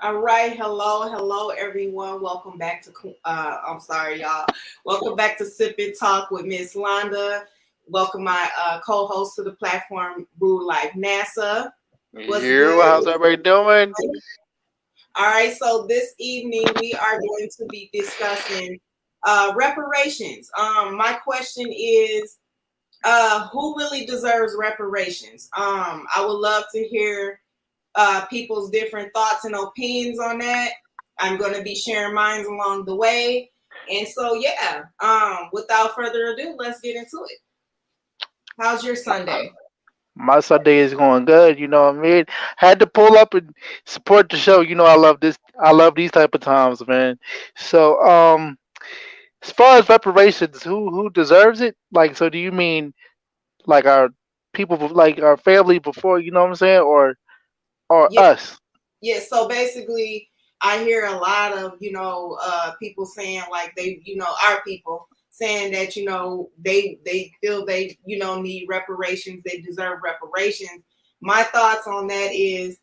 All right, hello, everyone. Welcome back to. I'm sorry, y'all. Welcome back to Sip and Talk with Mslonda. Welcome my co-host to the platform, Brew Life NASA. What's You, good? how's everybody doing? All right, so this evening we are going to be discussing reparations. My question is, who really deserves reparations? I would love to hear people's different thoughts and opinions on that. I'm going to be sharing mine along the way. And so, yeah, without further ado, let's get into it. How's your Sunday? My Sunday is going good. You know what I mean? Had to pull up and support the show. You know I love this. I love these type of times, man. So, as far as reparations, who deserves it? Like, so do you mean like our people, like our family before? You know what I'm saying, or Yeah, us? yeah. So basically, I hear a lot of people saying like our people saying that they feel they need reparations. They deserve reparations. My thoughts on that is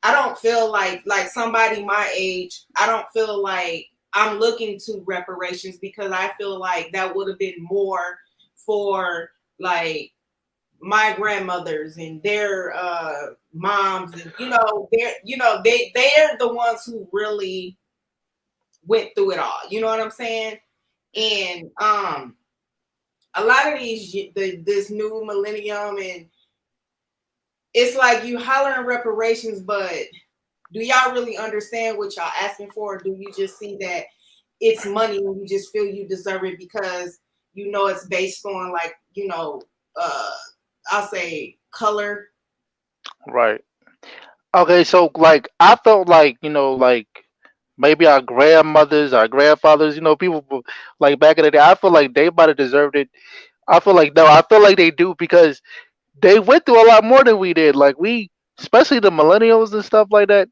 I don't feel like somebody my age, I don't feel like I'm looking to reparations because I feel like that would have been more for like my grandmothers and their moms and they're the ones who really went through it all. You know what I'm saying? And a lot of this new millennium and it's like you hollering reparations, but do y'all really understand what y'all asking for? Or do you just see that it's money and you just feel you deserve it because it's based on uh, I'll say color. Right. Okay. So like I felt like like maybe our grandmothers, our grandfathers, people like back in the day. I feel like they might have deserved it. I feel like no. I feel like they do because they went through a lot more than we did. Like we, especially the millennials and stuff like that,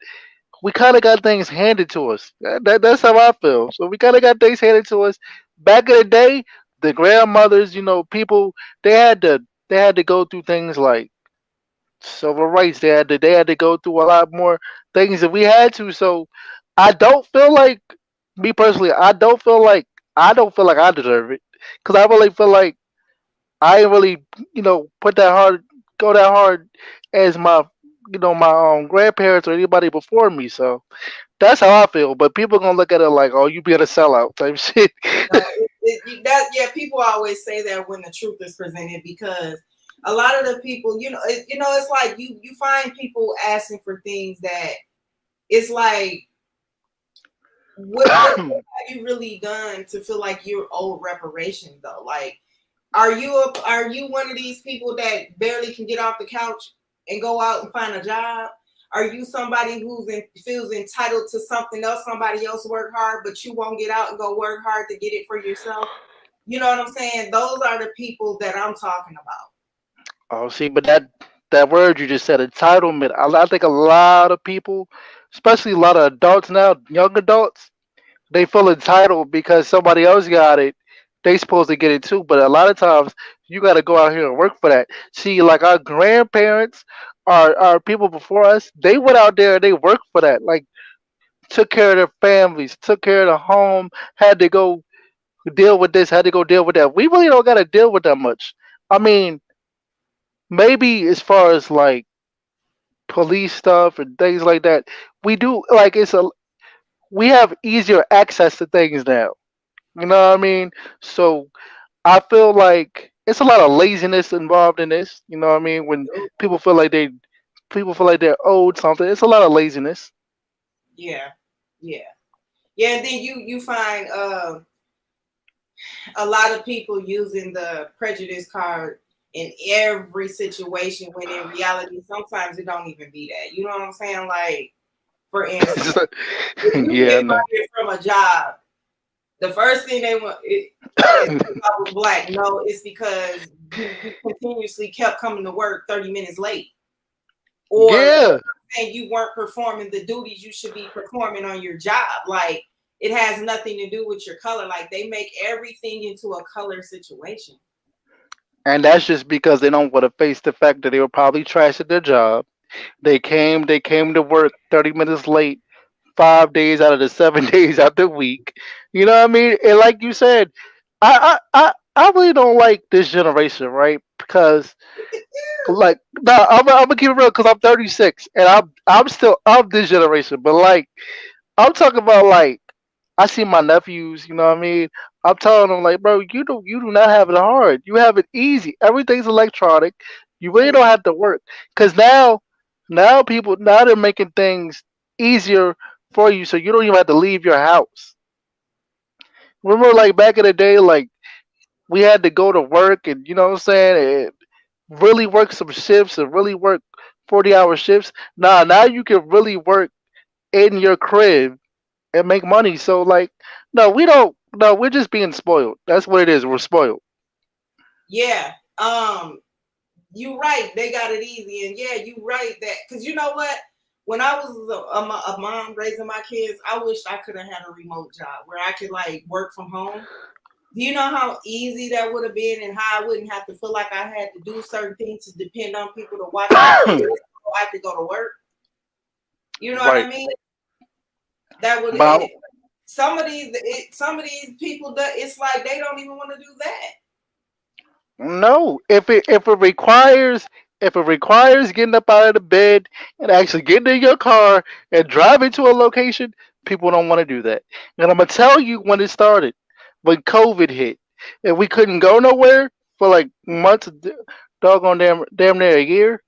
we kind of got things handed to us. That's how I feel. So we kind of got things handed to us. Back in the day, the grandmothers, people they had to go through things like civil rights. They had to go through a lot more things than we had to. So I don't feel like me personally. I don't feel like I deserve it because I really feel like I ain't really, put that hard, go that hard as my grandparents or anybody before me. So that's how I feel. But people gonna look at it like, oh, you being a sellout type shit. Yeah, people always say that when the truth is presented because a lot of the people, it's like you find people asking for things that it's like what have you really done to feel like you're owed reparations though? Like, are you one of these people that barely can get off the couch and go out and find a job? Are you somebody feels entitled to something else? Somebody else work hard, but you won't get out and go work hard to get it for yourself. You know what I'm saying? Those are the people that I'm talking about. Oh, see, but that word you just said, entitlement. I think a lot of people, especially a lot of adults now, young adults, they feel entitled because somebody else got it. They supposed to get it too. But a lot of times you got to go out here and work for that. See, like our grandparents, our people before us, they went out there and they worked for that. Like took care of their families, took care of the home, had to go deal with this, had to go deal with that. We really don't got to deal with that much. I mean, maybe as far as like police stuff and things like that, we do like we have easier access to things now. You know what I mean? So I feel like it's a lot of laziness involved in this. You know what I mean? When people feel like they people feel like they're owed something, it's a lot of laziness. Yeah, yeah, yeah. And then you find a lot of people using the prejudice card in every situation when in reality sometimes it don't even be that. You know what I'm saying? Like, for instance, if you Yeah, get I know. fired from a job, the first thing they want is because I was black. No, it's because you continuously kept coming to work 30 minutes late. Or Yeah, saying you weren't performing the duties you should be performing on your job. Like, it has nothing to do with your color. Like, they make everything into a color situation. and that's just because they don't want to face the fact that they were probably trash at their job. They came to work 30 minutes late, 5 days out of the 7 days out the week. You know what I mean? And like you said, I really don't like this generation, right? Because like, no, I'm gonna keep it real because I'm 36 and I'm still of this generation. But like, I'm talking about like I see my nephews. You know what I mean? I'm telling them like, bro, you do not have it hard. You have it easy. Everything's electronic. You really don't have to work because now they're making things easier for you, so you don't even have to leave your house. Remember, like back in the day, like we had to go to work and you know what I'm saying, and really work some shifts and really work 40-hour shifts. Now you can really work in your crib and make money. So like, no, we don't. No, we're just being spoiled. That's what it is. We're spoiled. Yeah. You right. They got it easy, and yeah, you right that because you know what. When I was a mom raising my kids, I wish I could have had a remote job where I could like work from home. Do you know how easy that would have been, and how I wouldn't have to feel like I had to do certain things to depend on people to watch my kids so I could go to work? You know what I Right. mean? That would But some of these people that it's like they don't even want to do that. no, if it requires getting up out of the bed and actually getting in your car and driving to a location, people don't want to do that. And I'm gonna tell you when it started, when COVID hit, and we couldn't go nowhere for like months, doggone damn near a year.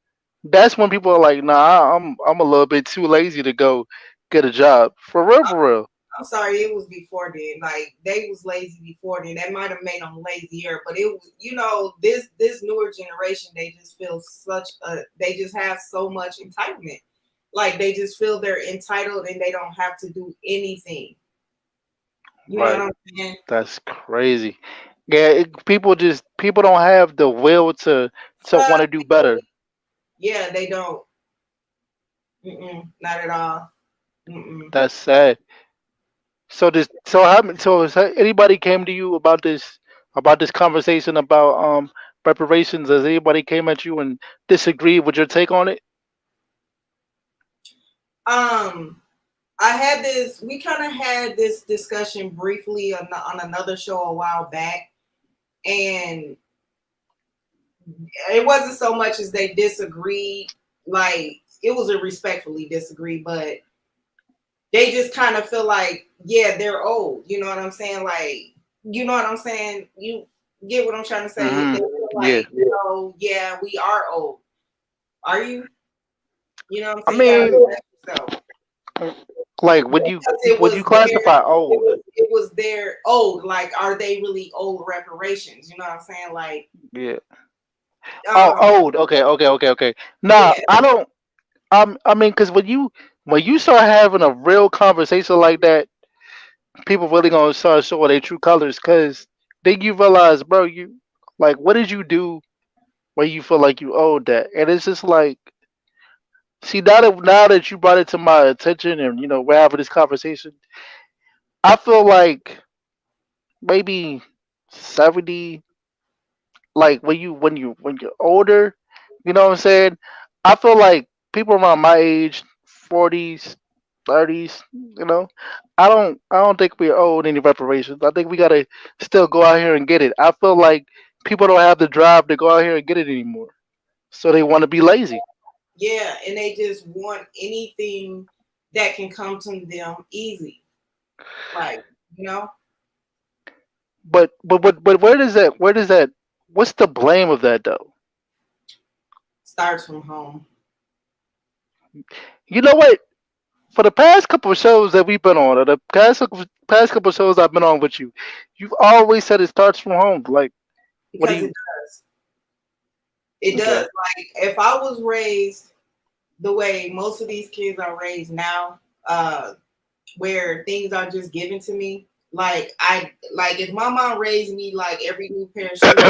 That's when people are like, nah, I'm a little bit too lazy to go get a job. For real, for real. I'm sorry, it was before then. Like they was lazy before then. That might have made them lazier, but it was this newer generation. They just feel they just have so much entitlement. Like they just feel they're entitled and they don't have to do anything. You know what Right. I'm saying? That's crazy. Yeah, people don't have the will to want to do better. Yeah, they don't. Not at all. Mm-mm. That's sad. So has anybody came to you about this conversation about reparations? Has anybody came at you and disagreed with your take on it? Um, I had this. We kind of had this discussion briefly on another show a while back, and it wasn't so much as they disagreed. Like it was a respectfully disagree, but they just kind of feel like, yeah, they're old. You know what I'm saying? Like, you know what I'm saying? You get what I'm trying to say? They Hmm. feel Yeah. like, yeah, we are old. Are you? You know what I'm I saying? You gotta mean, ask yourself. like Because it would you was their classify old? it was their old. Like, are they really old reparations? You know what I'm saying? Like, Yeah. Oh, um, old. Okay, okay, okay, okay. Nah, yeah, I don't. I mean, because when you start having a real conversation like that, people really gonna start showing their true colors. Because then you realize, bro, you like what did you do where you feel like you owed that? And it's just like, see, now that you brought it to my attention, and we're having this conversation, I feel like maybe 70, like when you're older, you know what I'm saying? I feel like people around my age, 40s, 30s, I don't think we're owed any reparations. I think we gotta still go out here and get it. I feel like people don't have the drive to go out here and get it anymore, so they want to be lazy. yeah, and they just want anything that can come to them easy. Like, you know, But where does that what's the blame of that though? starts from home. You know what? For the past couple of shows that we've been on, or the past couple of shows I've been on with you, you've always said it starts from home. Like, what do Because you? it Okay. does. Like if I was raised the way most of these kids are raised now, where things are just given to me. Like if my mom raised me like every new pair of shoes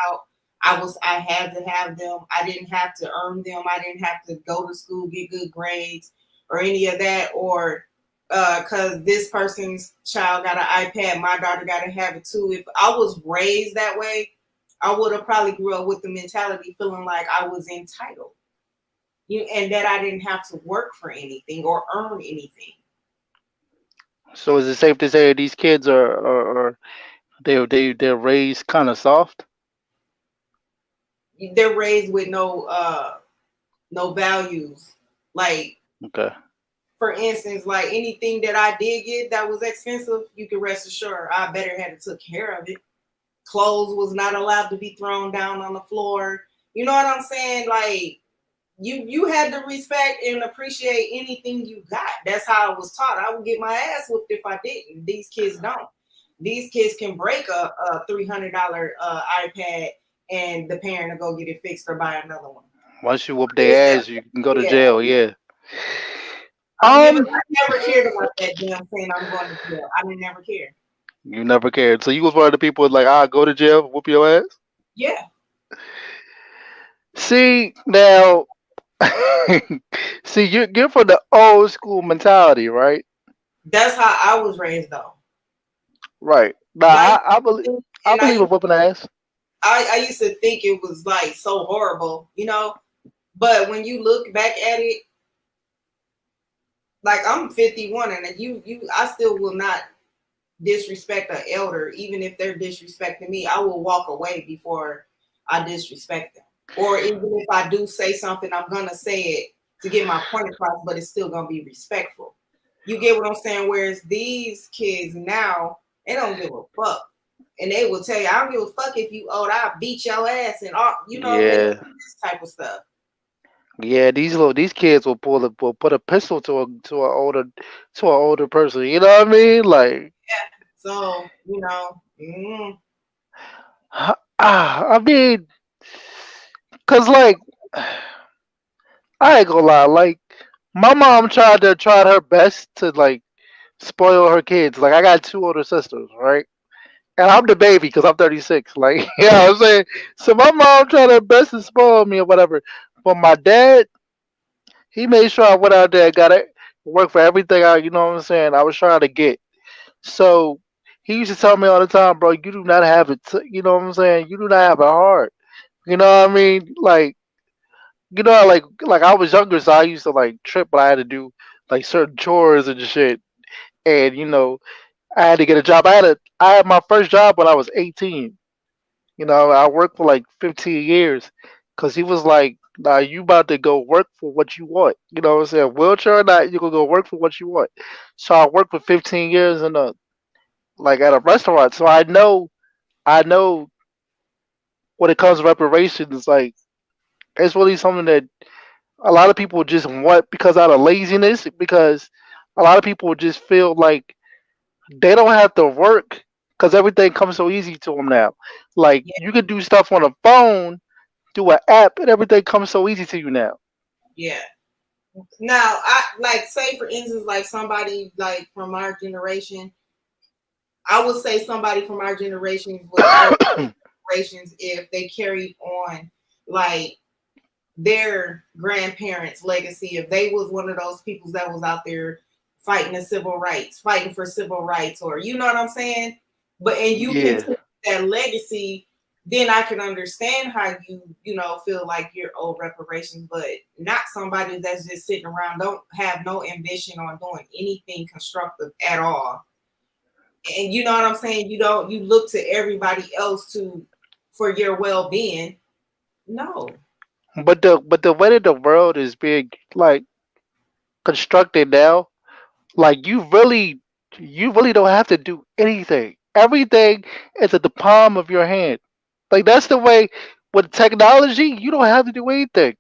out, I had to have them. I didn't have to earn them. I didn't have to go to school, get good grades or any of that, or because this person's child got an iPad, my daughter got to have it too. If I was raised that way, I would have probably grew up with the mentality feeling like I was entitled. And that I didn't have to work for anything or earn anything. So is it safe to say these kids are they're raised kind of soft? They're raised with no values. Like Okay. for instance, like anything that I did get that was expensive, you can rest assured I better had to took care of it. Clothes was not allowed to be thrown down on the floor. You know what I'm saying? Like you had to respect and appreciate anything you got. That's how I was taught. I would get my ass whooped if I didn't. These kids don't. These kids can break a $300 iPad and the parent will go get it fixed or buy another one. Once you whoop It's their that, ass, you can go to yeah. jail. Yeah. I Um, never cared about that damn saying I'm going to jail. I didn't never care. you never cared. So you was one of the people like, ah, go to jail, whoop your ass. Yeah, See now, see you're from the old school mentality, right? that's how I was raised though. Right. Now And I used I to believe think, I and I believe in used, whooping ass. I used to think it was like so horrible, you know. But when you look back at it, like I'm 51, and I still will not disrespect an elder, even if they're disrespecting me. I will walk away before I disrespect them. Or even if I do say something, I'm gonna say it to get my point across, but it's still gonna be respectful. You get what I'm saying? Whereas these kids now, they don't give a fuck. And they will tell you, I don't give a fuck if you old, I'll beat your ass and all, they will Yeah. do this type of stuff. Yeah, these kids will put a pistol to an older person. You know what I mean? Like, So, I mean, cause like I ain't gonna lie, like my mom tried her best to like spoil her kids. Like I got two older sisters, right? And I'm the baby because I'm 36. Like, you know what I'm saying? So my mom tried her best to spoil me or whatever. But my dad, he made sure I went out there and got it, work for everything you know what I'm saying, I was trying to get. So he used to tell me all the time, bro, you do not have it, you know what I'm saying? You do not have it hard. You know what I mean? Like, like I was younger, so I used to like trip, but I had to do like certain chores and shit. And, I had to get a job. I had my first job when I was 18. I worked for like 15 years because he was like, nah, you about to go work for what you want. You know what I'm saying? Wheelchair or not, you going to go work for what you want. So I worked for 15 years like at a restaurant. So I know when it comes to reparations, like it's really something that a lot of people just want because out of laziness, because a lot of people just feel like they don't have to work because everything comes so easy to them now. Like yeah, you can do stuff on a phone through an app, and everything comes so easy to you now. yeah. Now, I like say for instance, like somebody like from our generation, I would say somebody from our generation was older generations if they carried on like their grandparents' legacy. If they was one of those people that was out there fighting the civil rights, fighting for civil rights, or you know what I'm saying? But and you Yeah, continue that legacy, then I can understand how feel like you're owed reparations, but not somebody that's just sitting around, don't have no ambition on doing anything constructive at all. And you know what I'm saying? You look to everybody else to for your well being. No. but the way that the world is being like constructed now, like you really don't have to do anything. Everything is at the palm of your hand. Like that's the way with technology, you don't have to do anything.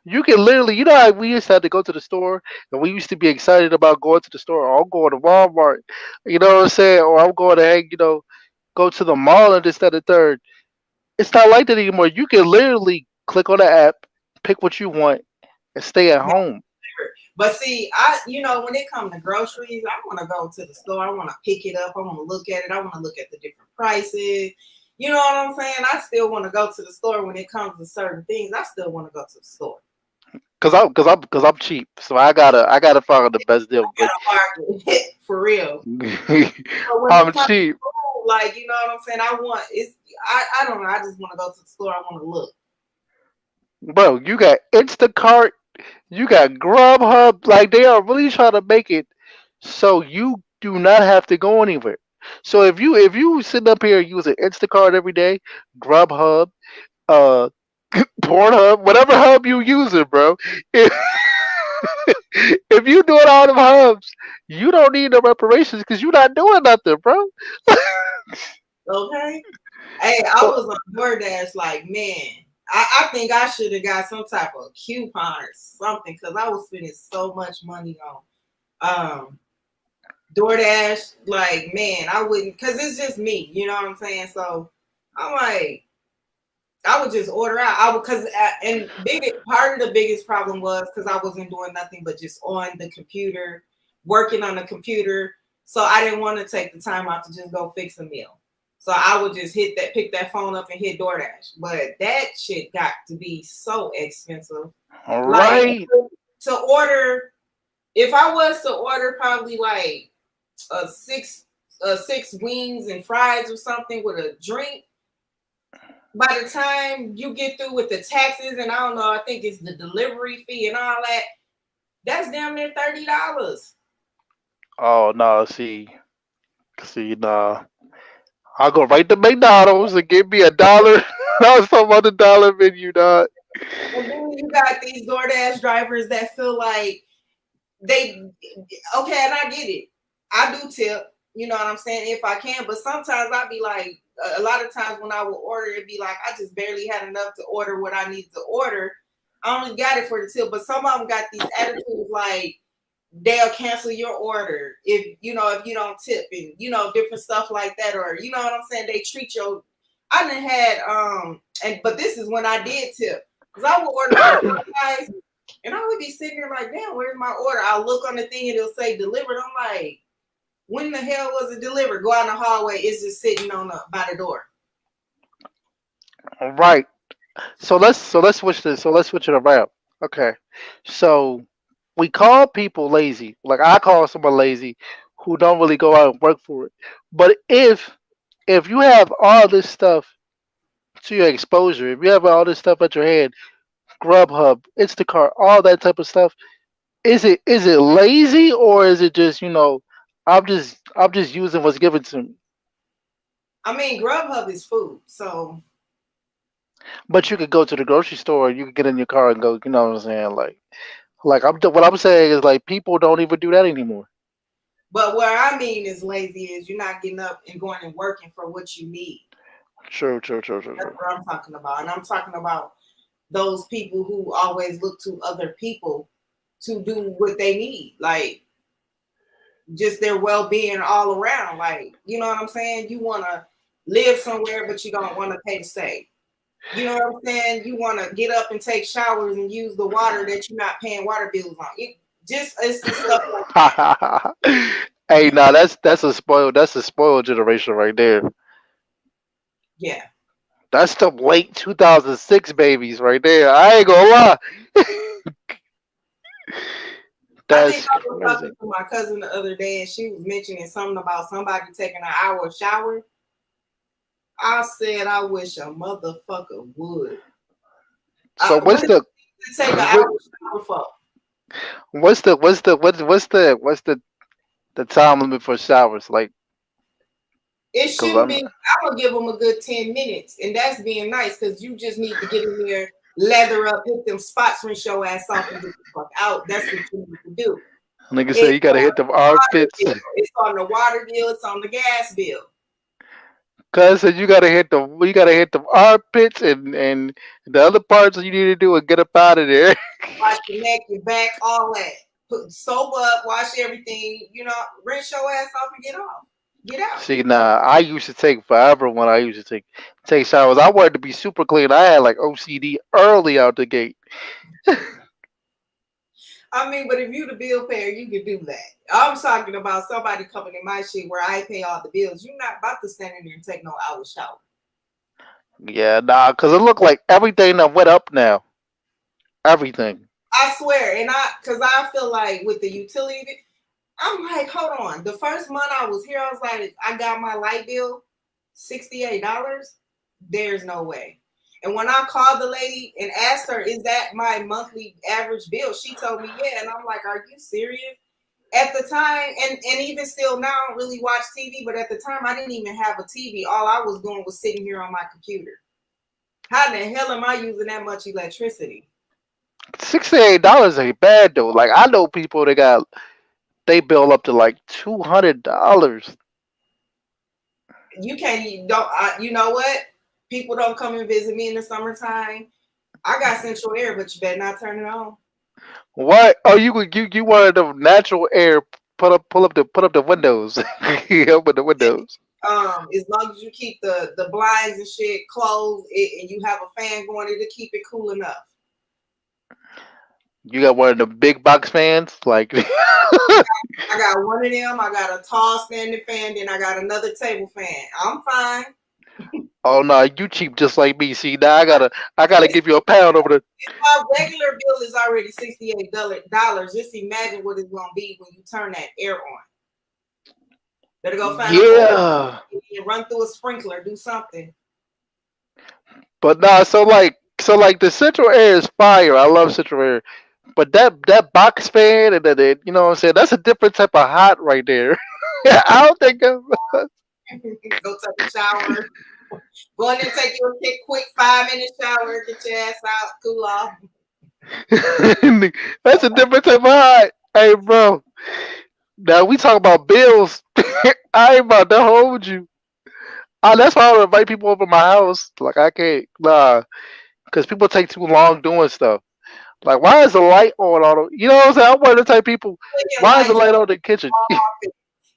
You can literally, how we used to have to go to the store, and we used to be excited about going to the store. Or I'm going to Walmart, you know what I'm saying? Or I'm going to hang, go to the mall and this, that, and third. It's not like that anymore. You can literally click on the app, pick what you want, and stay at home. But see, when it comes to groceries, I want to go to the store. I want to pick it up. I want to look at it. I want to look at the different prices. You know what I'm saying? I still want to go to the store when it comes to certain things. I still want to go to the store. Cause I'm cheap, so I gotta find the best deal. But For real. But when it I'm comes to cheap, food, like you know what I'm saying, I don't know. I just want to go to the store. I want to look. bro. You got Instacart, you got Grubhub. Like they are really trying to make it so do not have to go anywhere. So if you sit up here using Instacart every day, Grubhub, uh, Pornhub, whatever hub you using, bro. If, if you doing all them hubs, you don't need no reparations because you're not doing nothing, bro. Okay. Hey, I was on DoorDash like, man, I think I should have got some type of coupon or something because I was spending so much money on DoorDash. Like, man, I wouldn't, because it's just me, you know what I'm saying? So I'm like, I would just order out. I would, because, and part of the biggest problem was because I wasn't doing nothing but just on the computer, working on the computer. So I didn't want to take the time out to just go fix a meal. So I would just pick that phone up and hit DoorDash. But that shit got to be so expensive. All Like right. to order, if I was to order probably like a six wings and fries or something with a drink, by the time you get through with the taxes and I don't know, I think it's the delivery fee and all that, that's damn near $30. Oh no, see, nah. I'll go right to McDonald's and give me $1. I was talking about the dollar menu, dog. And then you got these DoorDash drivers that feel like they okay, and I get it. I do tip, you know what I'm saying, if I can, but sometimes I'd be like, a lot of times when I will order, it'd be like I just barely had enough to order what I need to order. I only got it for the tip, but some of them got these attitudes like they'll cancel your order if if you don't tip and different stuff like that, or you know what I'm saying, they treat your I done had and but this is when I did tip because I would order some fries and I would be sitting there like, damn, where's my order? I'll look on the thing and it'll say delivered. I'm like, when the hell was it delivered? Go out in the hallway, it's just sitting on by the door. All right. So let's switch this. So let's switch it around. Okay. So we call people lazy. Like I call someone lazy who don't really go out and work for it. But if you have all this stuff to your exposure, if you have all this stuff at your hand, Grubhub, Instacart, all that type of stuff, is it lazy or is it just I'm just using what's given to me? I mean, Grubhub is food, so But you could go to the grocery store, you could get in your car and go. You know what I'm saying? Like what I'm saying is like people don't even do that anymore. but what I mean is lazy is you're not getting up and going and working for what you need. True, true, true, true, That's true. what I'm talking about. And I'm talking about those people who always look to other people to do what they need. Like just their well being all around. Like, you know what I'm saying? You wanna live somewhere but you don't want to pay to stay. You know what I'm saying? You want to get up and take showers and use the water that you're not paying water bills on. It's just stuff like that. Hey, nah, that's a spoiled generation right there. Yeah. That's the late 2006 babies right there. I ain't gonna lie. I think That's I was crazy. talking to my cousin the other day and she was mentioning something about somebody taking an hour shower. I said I wish a motherfucker would. So What what's do the you take an what, hour shower for? what's the time limit for showers? Like, It cause shouldn't I'm be. I'm gonna give them a good 10 minutes, and that's being nice because you just need to get in there, leather up, hit them spots, rinse your ass off, and get the fuck out. That's what you need to do. nigga say It's you gotta on hit them the water armpits. bill. It's on the water bill. It's on the gas bill. Cuz said you gotta hit the armpits and the other parts you need to do is get up out of there. Wash your neck, your back, all that. Put soap up, wash everything. Rinse your ass off and get off. Get out. See, nah, I used to take forever when I used to take showers. I wanted to be super clean. I had like OCD early out the gate. I mean, but if you the bill payer, you can do that. I'm talking about somebody coming in my shit where I pay all the bills. You're not about to stand in there and take no hour shower. Yeah, nah, cause it looked like everything that went up now. Everything. I swear, and because I feel like with the utility, I'm like, hold on. The first month I was here, I was like, I got my light bill, $68. There's no way. And when I called the lady and asked her, is that my monthly average bill? She told me, yeah. And I'm like, are you serious? at the time, and even still now, I don't really watch TV. But at the time, I didn't even have a TV. All I was doing was sitting here on my computer. How the hell am I using that much electricity? $68 ain't bad though. Like I know people that got they bill up to like $200. You can't. Don't. You know what? People don't come and visit me in the summertime. I got central air, but you better not turn it on. What? Oh, you wanted the natural air? Put up the windows. Open the windows. As long as you keep the blinds and shit closed, and you have a fan going, it'll keep it cool enough. You got one of the big box fans, like. I got one of them. I got a tall standing fan. Then I got another table fan. I'm fine. Oh no, you cheap just like me. See, now I gotta give you a pound over the. My regular bill is already $68. Just imagine what it's gonna be when you turn that air on. Better go find a Yeah, and run through a sprinkler. Do something. but nah. So like the central air is fire. I love central air. But that box fan and then you know what I'm saying, that's a different type of hot right there. I don't think Go take a shower. Go in there, take your quick 5 minute shower, get your ass out, cool off. that's a different type of hot. Hey bro, now we talk about bills. I ain't about to hold you. That's why I don't invite people over my house. Like I can't, nah, because people take too long doing stuff. Like why is the light on? You know what I'm saying? I'm one of the type of people. Clicking Why is the lights light on in the kitchen? off,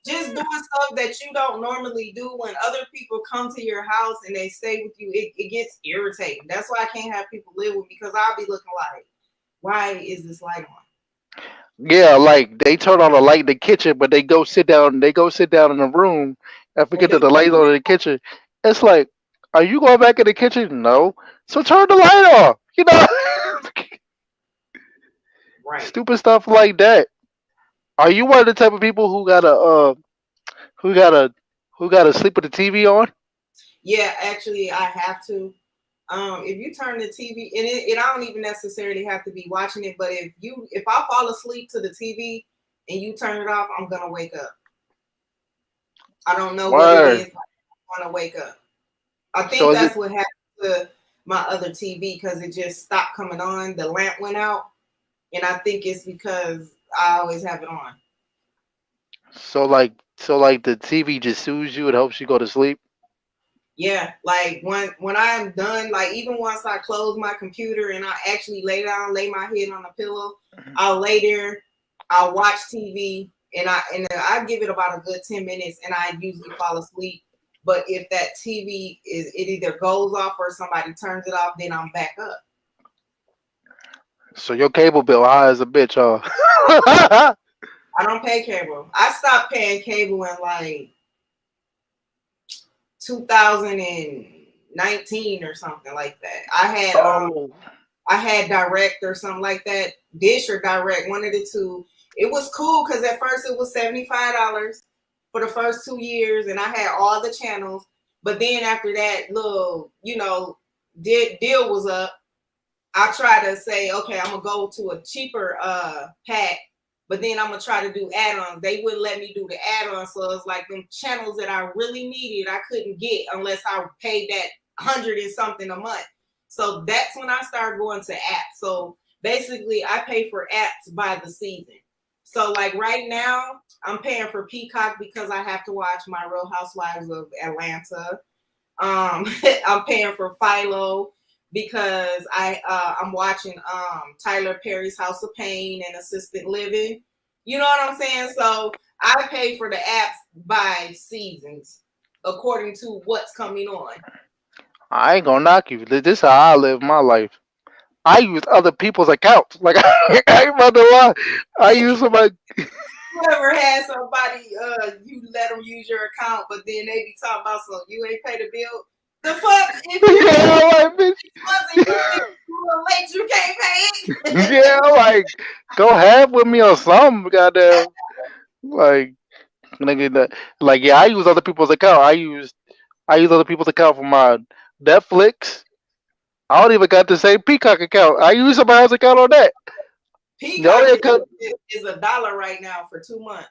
just doing stuff that you don't normally do when other people come to your house and they stay with you. It gets irritating. That's why I can't have people live with me because I'll be looking like, why is this light on? Yeah, like they turn on the light in the kitchen, but they go sit down. They go sit down in the room and And forget that do the light's on in the kitchen. It's like, are you going back in the kitchen? No. So turn the light off. You know, right. stupid stuff like that. Are you one of the type of people who gotta who gotta sleep with the TV on? Yeah, actually, I have to. If you turn the TV, and I don't even necessarily have to be watching it, but if I fall asleep to the TV and you turn it off, I'm gonna wake up. I don't know what it is. Word. I'm gonna wake up. I So think is it that's what happened to my other TV because it just stopped coming on. The lamp went out, and I think it's because I always have it on. so like the TV just soothes you? It helps you go to sleep. Yeah, like when I'm done, like even once I close my computer and I actually lay down, lay my head on a pillow, I'll lay there, I'll watch TV, and I give it about a good 10 minutes, and I usually fall asleep. But if that TV it either goes off or somebody turns it off, then I'm back up. So your cable bill high as a bitch, huh? I don't pay cable. I stopped paying cable in like 2019 or something like that. Oh, I had direct or something like that, dish or direct, one of the two. It was cool because at first it was $75 for the first 2 years, and I had all the channels. But then after that, little deal was up. I try to say, okay, I'm gonna go to a cheaper pack, but then I'm gonna try to do add-ons. They wouldn't let me do the add-ons, so it's like them channels that I really needed, I couldn't get unless I paid that 100 and something a month. So that's when I started going to apps. So basically, I pay for apps by the season. So like right now, I'm paying for Peacock because I have to watch My Real Housewives of Atlanta. I'm paying for Philo because I'm watching Tyler Perry's House of Pain and Assisted Living. You know what I'm saying? So I pay for the apps by seasons according to what's coming on. I ain't gonna knock you. This is how I live my life. I use other people's accounts. Like I ain't about to lie. I use somebody. You ever had somebody you let them use your account, but then they be talking about so you ain't pay the bill? The fuck if you Yeah, like bitch. wasn't you were late, you can't pay it. Yeah, like go have with me or something. Goddamn. Like nigga, like yeah. I use other people's account. I use other people's account for my Netflix. I don't even got the same Peacock account. I use somebody else's account on that. Yo, Peacock yeah, 'cause is $1 right now for 2 months.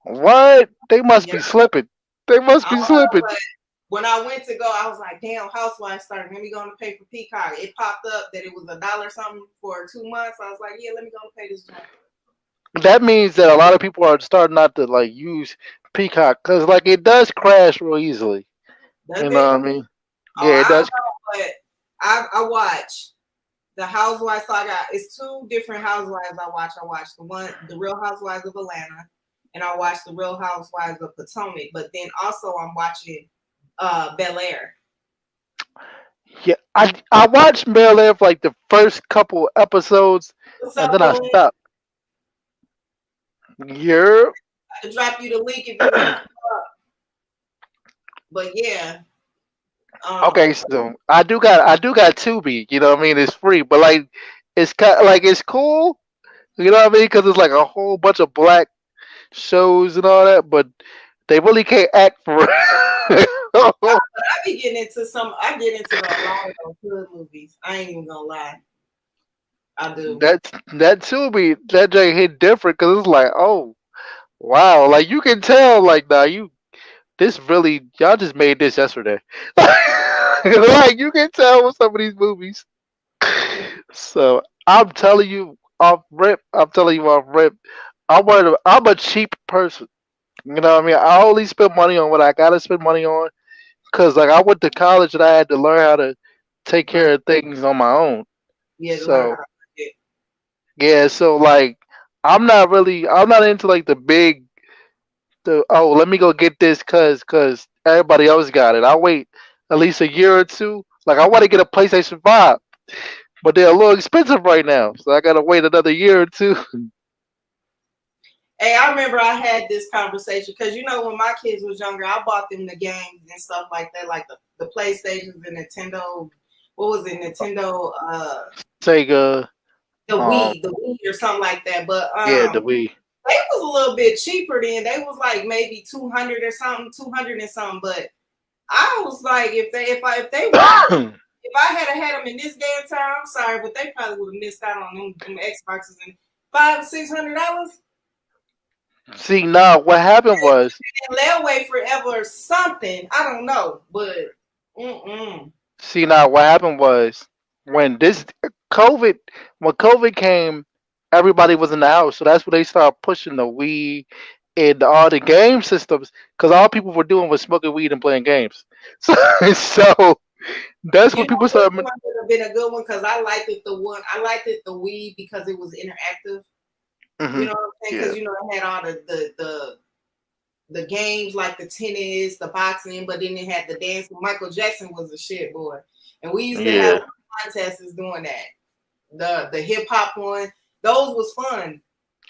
what? They must Yeah, be slipping. They must I be don't know, slipping. but when I went to go, I was like, damn, Housewives started. Let me go and pay for Peacock. It popped up that it was $1 something for 2 months. I was like, yeah, let me go and pay this joint. That means that a lot of people are starting not to like use Peacock because like it does crash real easily. Does You know it? what I mean? Oh, Yeah, it I don't does. know, but I watch the Housewives saga. It's two different Housewives I watch. I watch the Real Housewives of Atlanta, and I watch the Real Housewives of Potomac. But then also I'm watching Bel Air. Yeah, I watched Bel Air for like the first couple episodes, What's and up, then I Boone? stopped. Yeah. I can drop you the link if you want to come up. But yeah, um, Okay, so I do got Tubi. You know what I mean? It's free, but like it's kind like it's cool. You know what I mean? Because it's like a whole bunch of black shows and all that, but they really can't act for real. I be getting into some. I get into a lot of those hood movies. I ain't even gonna lie. I do. That Tubi that J hit different because it's like, oh wow, like you can tell, like nah, you this really y'all just made this yesterday. Like you can tell with some of these movies. So I'm telling you off rip. I'm telling you off rip. I'm a cheap person. You know what I mean? I only spend money on what I gotta spend money on. Cause like I went to college and I had to learn how to take care of things on my own. Yeah, to learn how So to get. yeah, so like I'm not into like the oh let me go get this cause everybody else got it. I'll wait at least a year or two. Like I want to get a PlayStation 5, but they're a little expensive right now, so I gotta wait another year or two. Hey, I remember I had this conversation because when my kids was younger, I bought them the games and stuff like that, like the PlayStations, the Nintendo. What was it, Nintendo? Sega, um, The Wii or something like that. But yeah, the Wii. they was a little bit cheaper then. They was like maybe 200 or something, 200 and something. But I was like, if they was if I had them in this day and time, I'm sorry, but they probably would have missed out on them Xboxes and $500-$600. See, now what happened was, And they'll wait forever or something. I don't know, but see now what happened was when this COVID, when COVID came, everybody was in the house, so that's when they started pushing the Wii and all the game systems, because all people were doing was smoking weed and playing games. So, so that's you when know people which started. one would have been a good one because I liked it the Wii because it was interactive. You Hmm. know what I'm saying? Yeah, Because it had all the games like the tennis, the boxing, but then it had the dance. Michael Jackson was a shit boy, and we used to have yeah, contests doing that. The hip hop one, those was fun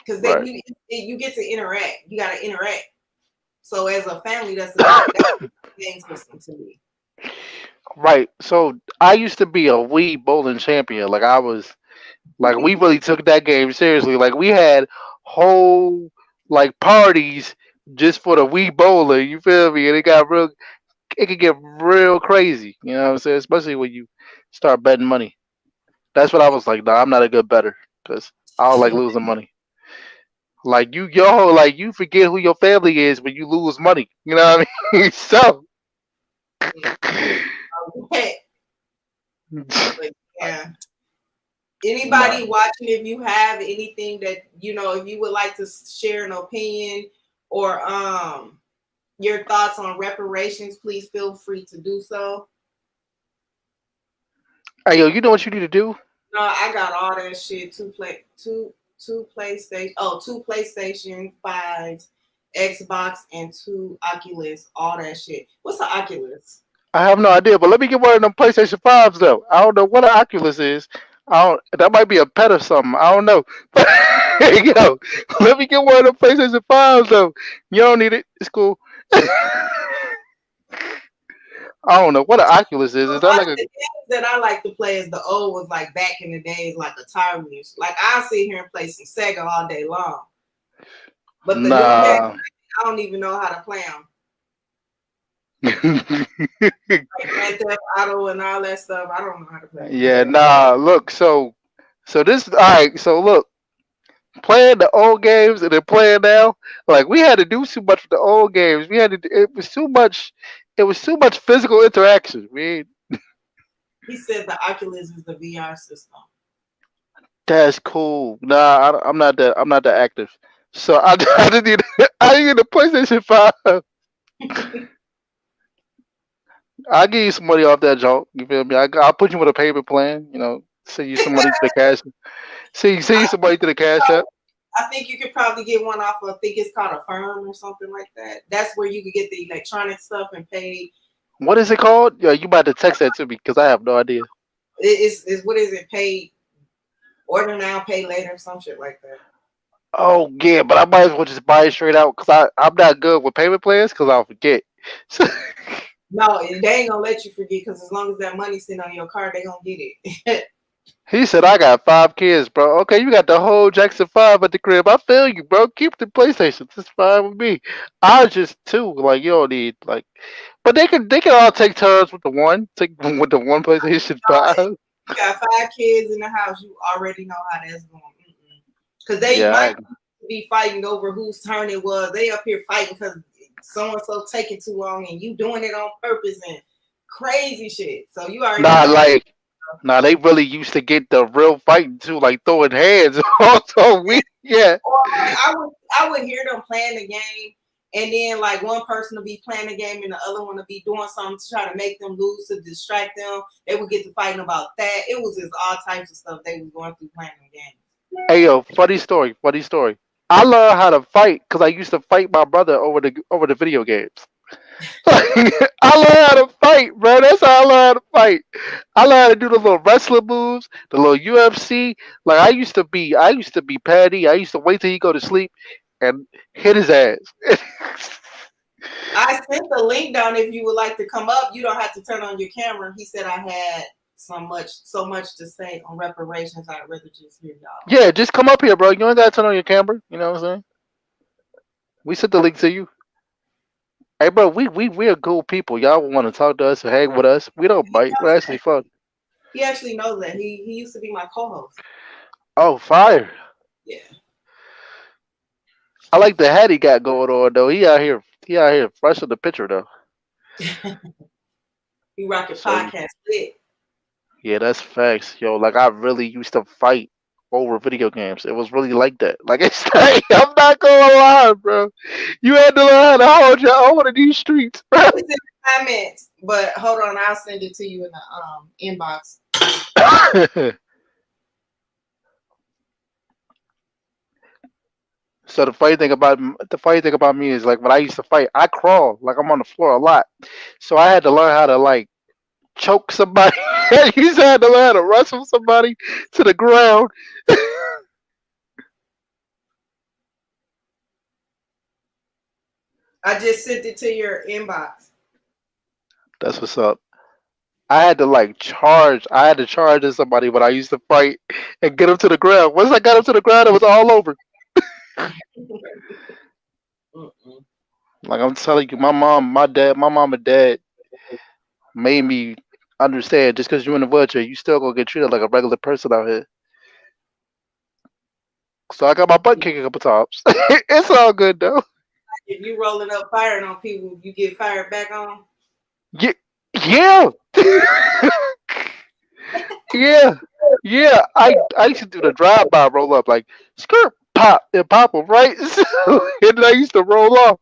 because right. you get to interact. You got to interact. So as a family, that's a game system to me. Right. So I used to be a Wii bowling champion. Like I was like we really took that game seriously. Like we had whole like parties just for the Wii bowler. You feel me? And it could get real crazy. You know what I'm saying? Especially when you start betting money. That's what I was like. Nah, I'm not a good better because I don't like losing money. Like like you forget who your family is when you lose money. You know what I mean? So Okay. But yeah. nah. Anybody watching, if you have anything that if you would like to share an opinion or your thoughts on reparations, please feel free to do so. Hey yo, you know what you need to do? No, I got all that shit. Two PlayStation 5s, Xbox, and two Oculus. All that shit. What's an Oculus? I have no idea, but let me get one of them PlayStation 5s though. I don't know what an Oculus is. I don't that might be a pet or something. I don't know. But yo, let me get one of them PlayStation 5s though. You don't need it. It's cool. I don't know what an Oculus is. Is that like a The games that I like to play is the old ones, like back in the days, like Atari. Like I'll sit here and play some Sega all day long. But the new games, nah? I don't even know how to play them. Like Grand Theft Auto and all that stuff. I don't know how to play none of Yeah, that. nah. Look, so So this, all right. So look, playing the old games and then playing now, like we had to do too much for the old games. We had to. It was too much. It was too much physical interaction. We He said the Oculus is the VR system. That's cool. Nah, I'm not that. I'm not that active. So I, I didn't need. I didn't get the PlayStation 5. I'll give you some money off that joke. You feel me? I'll put you with a payment plan. Send you some money to the cash. Send you some money to the cash app. I think you could probably get one off of, I think it's called a firm or something like that. That's where you could get the electronic stuff and pay. What is it called? Yeah, you about to text that to me because I have no idea. It's what is it? Pay order now, pay later, some shit like that. Oh yeah, but I might as well just buy it straight out because I'm not good with payment plans because I'll forget. So, No, they ain't gonna let you forget because as long as that money's sitting on your card, they gonna get it. he said I got 5 kids, bro. Okay, you got the whole Jackson 5 at the crib. I feel you, bro. Keep the PlayStation. It's fine with me. I was just two. Like you don't need like, but they can all take turns with the one. Take with the one PlayStation No, if 5. you got 5 kids in the house, you already know how that's going. Because they Yeah, might be fighting over whose turn it was. They up here fighting because so and so taking too long and you doing it on purpose and crazy shit. So you already not know. like. Nah, they really used to get the real fighting too, like throwing hands. Also, yeah. Or like I would hear them playing the game, and then like one person will be playing the game and the other one will be doing something to try to make them lose to distract them. They would get to fighting about that. It was just all types of stuff they was going through playing the game. Hey yo, funny story, funny story. I learned how to fight because I used to fight my brother over the video games. I learned how to fight, bro. That's how I learned how to fight. I learned how to do the little wrestling moves, the little UFC. Like I used to be Patty. I used to wait till he go to sleep and hit his ass. I sent the link down if you would like to come up. You don't have to turn on your camera. He said I had so much to say on reparations. I'd rather just hear y'all. Yeah, just come up here, bro. You don't gotta turn on your camera. You know what I'm saying? We sent the link to you. Hey, bro, we are cool people. Y'all want to talk to us or hang with us? We don't He bite. We're knows actually that. fun. He actually knows that. He used to be my co-host. Oh, fire! Yeah. I like the hat he got going on though. He out here. He out here fresh in the picture though. He rocking So podcast lit. yeah, that's facts, yo. Like I really used to fight over video games. It was really like that. Like it's like, I'm not gonna lie, bro. You had to learn how to hold your own in these streets, bro. It's in the comments, but hold on, I'll send it to you in the inbox. So the funny thing about me is like when I used to fight, I crawl like I'm on the floor a lot. So I had to learn how to like choke somebody. I used to have to learn how to wrestle somebody to the ground. I just sent it to your inbox. That's what's up. I had to like charge. I had to charge at somebody when I used to fight and get him to the ground. Once I got him to the ground, it was all over. Mm-mm. Like I'm telling you, my mom and dad made me understand. Just because you're in a wheelchair, you still gonna get treated like a regular person out here. So I got my butt kicked a couple times. It's all good though. If you rolling up firing on people, you get fired back on. Yeah, yeah, yeah, yeah. I used to do the drive by roll up like skirt pop and pop 'em, right. So, and then I used to roll off.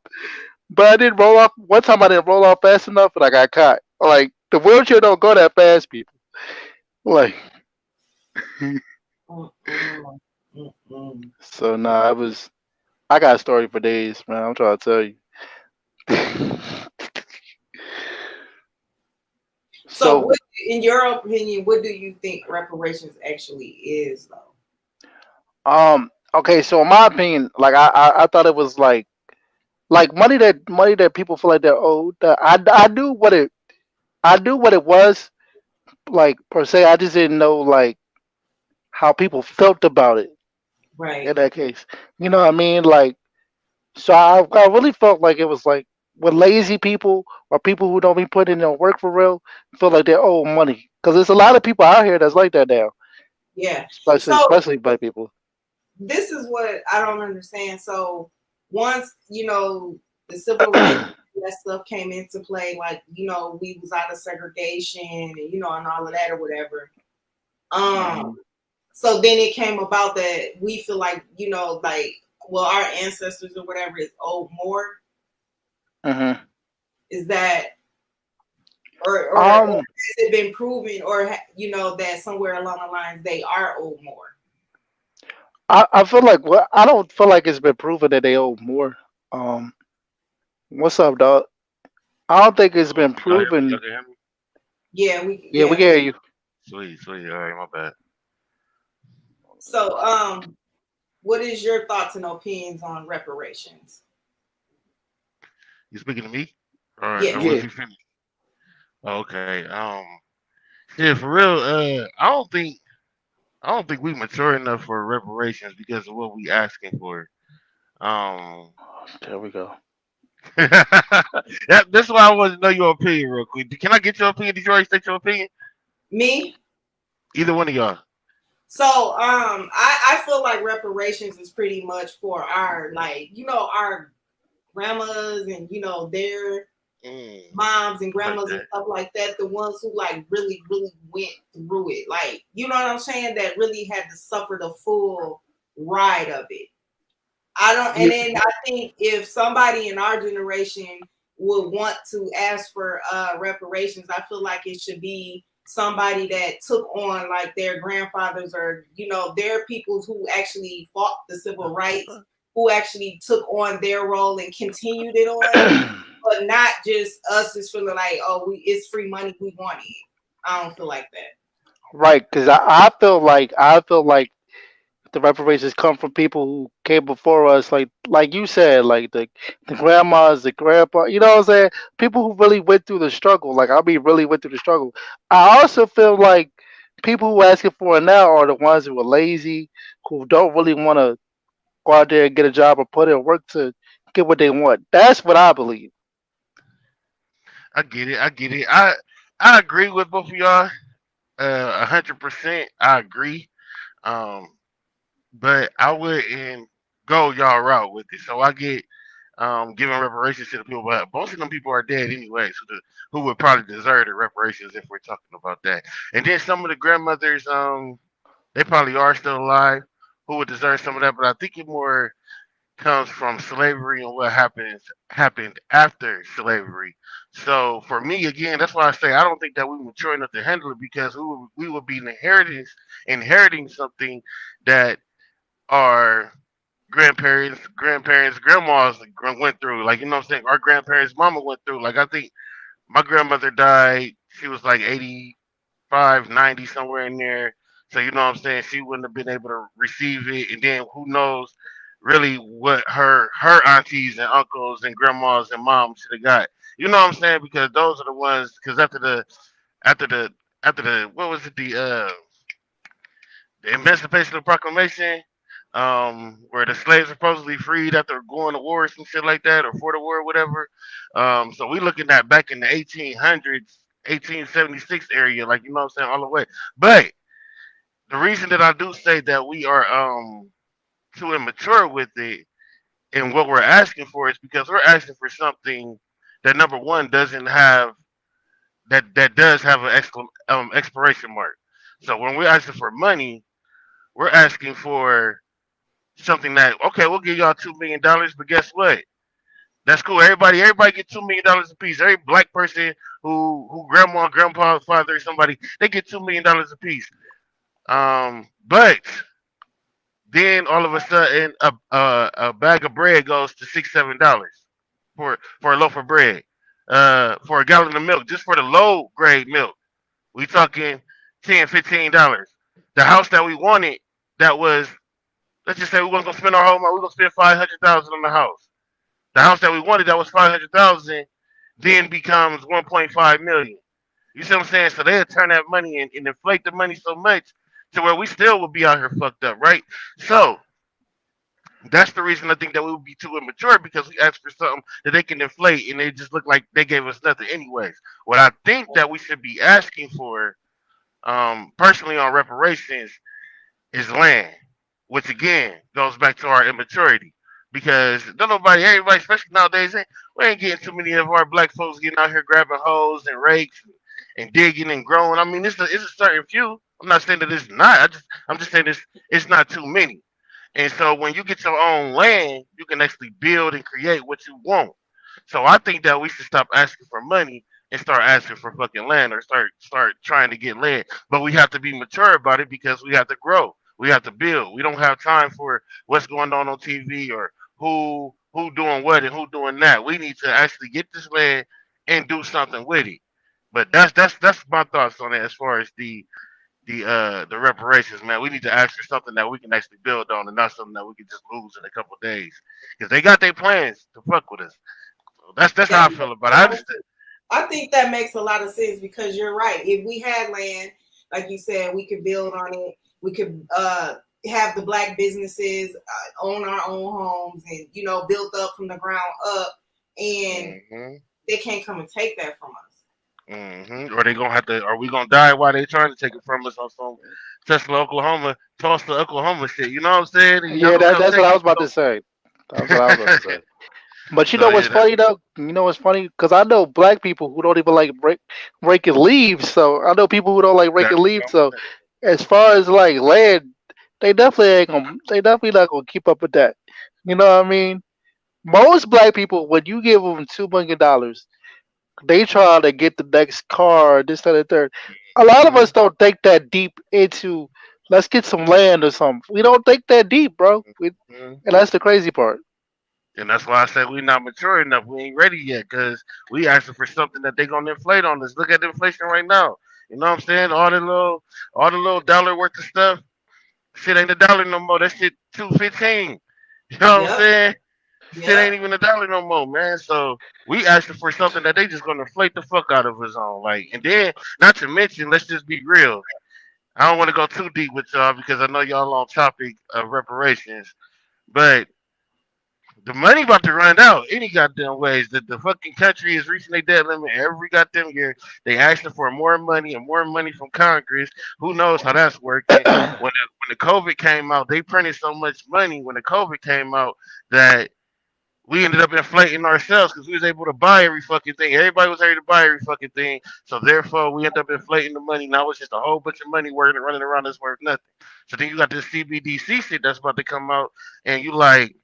But I didn't roll off. One time I didn't roll off fast enough, and I got caught. Like the wheelchair don't go that fast, people. Like Mm-mm. Mm-mm. so, nah. It was. I got a story for days, man. I'm trying to tell you. So, So, what, in your opinion, what do you think reparations actually is, though? okay. So, in my opinion, like I thought it was like money that people feel like they're owed. I do what it was like per se. I just didn't know like how people felt about it in Right. that case. You know what I mean? Like so I really felt like it was like with lazy people or people who don't be putting in no work for real feel like they owe money because there's a lot of people out here that's like that now. Yeah. especially So especially black people. this is what I don't understand. So once, the civil rights that stuff came into play, like, we was out of segregation and, and all of that or whatever. Um, Hmm. so then it came about that we feel like, like, well, our ancestors or whatever is owed more. Hmm. Is that, or Um, has it been proven, or, that somewhere along the lines they are owed more? I feel like I don't feel like it's been proven that they owe more. Um, what's up, dog? I don't think it's been Y'all hear me? Y'all proven. can hear me? Yeah, Yeah, we yeah. can hear you. Sweet, sweet. All right, my bad. So, what is your thoughts and opinions on reparations? You speaking to me? Or Yes. was Yeah. he finished? Oh, okay. Yeah, for real. I don't think we mature enough for reparations because of what we asking for. Um, There we go. that's why I want to know your opinion real quick. Can I get your opinion? Did you already state your opinion? Me. Either one of y'all. So, I feel like reparations is pretty much for our, like, our grandmas and, their Mm, moms and I like grandmas and that. stuff like that, the ones who like really, really went through it. Like, you know what I'm saying? That really had to suffer the full ride of it. I don't, and Yeah. then I think if somebody in our generation would want to ask for reparations, I feel like it should be somebody that took on like their grandfathers or their peoples who actually fought the civil rights, who actually took on their role and continued it on, but not just us just feeling like, oh, it's free money, we want it. I don't feel like that. Right, because I feel like the reparations come from people who came before us, like you said, like the grandmas, the grandpa. You know what I'm saying? People who really went through the struggle. Like I mean, really went through the struggle. I also feel like people who asking for it now are the ones who are lazy, who don't really want to go out there and get a job or put in work to get what they want. That's what I believe. I get it. I get it. I agree with both of y'all. 100%. I agree. Um, but I wouldn't go y'all route with it. So I get giving reparations to the people, but most of them people are dead anyway. So who would probably deserve the reparations if we're talking about that. And then some of the grandmothers, they probably are still alive, who would deserve some of that. But I think it more comes from slavery and what happened after slavery. So for me, again, that's why I say I don't think that we mature enough to handle it because we would be inheriting something that our grandmas went through. Like, you know what I'm saying? Our grandparents' mama went through. Like, I think my grandmother died. She was like 85, 90, somewhere in there. So, you know what I'm saying? She wouldn't have been able to receive it. And then who knows really what her aunties and uncles and grandmas and moms should have got. You know what I'm saying? Because those are the ones. Because after the after the what was it the Emancipation Proclamation, where the slaves were supposedly freed after going to war and shit like that, or for the war, or whatever. So we looking at back in the 1800s, 1876 area, like you know what I'm saying, all the way. But the reason that I do say that we are too immature with it and what we're asking for is because we're asking for something that number one doesn't have that does have an expiration mark. So when we're asking for money, we're asking for something that okay, we'll give y'all $2 million, but guess what? That's cool. Everybody get $2 million a piece. Every black person who grandma, grandpa, father, somebody, they get $2 million a piece. But then all of a sudden, a bag of bread goes to $6, $7 for a loaf of bread. For a gallon of milk, just for the low grade milk, we talking $10, $15. The house that we wanted, that was, let's just say we weren't gonna spend our whole money. We're gonna spend 500,000 on the house. The house that we wanted that was 500,000 then becomes 1.5 million. You see what I'm saying? So they'll turn that money and inflate the money so much to where we still will be out here fucked up, right? So that's the reason I think that we would be too immature because we asked for something that they can inflate and they just look like they gave us nothing anyways. What I think that we should be asking for, personally on reparations, is land, which again goes back to our immaturity. Because don't nobody, everybody, especially nowadays, we ain't getting too many of our black folks getting out here grabbing hoes and rakes and digging and growing. I mean, it's a certain few. I'm not saying that it's not. I'm just saying it's not too many. And so when you get your own land, you can actually build and create what you want. So I think that we should stop asking for money and start asking for fucking land, or start trying to get land. But we have to be mature about it because we have to grow. We have to build. We don't have time for what's going on TV, or who doing what and who doing that. We need to actually get this land and do something with it. But that's my thoughts on it as far as the reparations, man. We need to ask for something that we can actually build on, and not something that we can just lose in a couple of days. Because they got their plans to fuck with us. So that's how That I feel about it. I understand. I think that makes a lot of sense because you're right. If we had land, like you said, we could build on it. We could have the black businesses own our own homes and build up from the ground up, and Hmm. they can't come and take that from us. Or they gonna have to? Are we gonna die while they trying to take it from us on some Tesla, Oklahoma, Tulsa, Oklahoma shit? You know what I'm saying? And y'all Yeah, gonna come that's what take I it. was about to say. That's what I was about to say. But you So know what's yeah, funny though? You know what's funny? Because I know black people who don't even like raking leaves. So I know people who don't like there raking you leaves. go. So as far as like land, they definitely ain't gonna. They definitely not gonna keep up with that. You know what I mean? Most black people, when you give them $2 million, they try to get the next car, this, that, and third. A lot of Hmm. us don't think that deep into. Let's get some land or something. We don't think that deep, bro. Hmm. And that's the crazy part. And that's why I said we not mature enough. We ain't ready yet because we asking for something that they gonna inflate on us. Look at the inflation right now. You know what I'm saying? All the little dollar worth of stuff. Shit ain't a dollar no more. That shit 2.15. You know what I'm Yep, saying? Shit yep. ain't even a dollar no more, man. So we asking for something that they just gonna inflate the fuck out of us on. Like, and then not to mention, let's just be real. I don't want to go too deep with y'all because I know y'all on topic of reparations, but the money about to run out any goddamn ways. That the fucking country is reaching their debt limit every goddamn year. They asking for more money from Congress. Who knows how that's working? When the COVID came out, they printed so much money when the COVID came out that we ended up inflating ourselves because we was able to buy every fucking thing. Everybody was able to buy every fucking thing. So therefore, we ended up inflating the money. Now it's just a whole bunch of money running around that's worth nothing. So then you got this CBDC shit that's about to come out, and you like,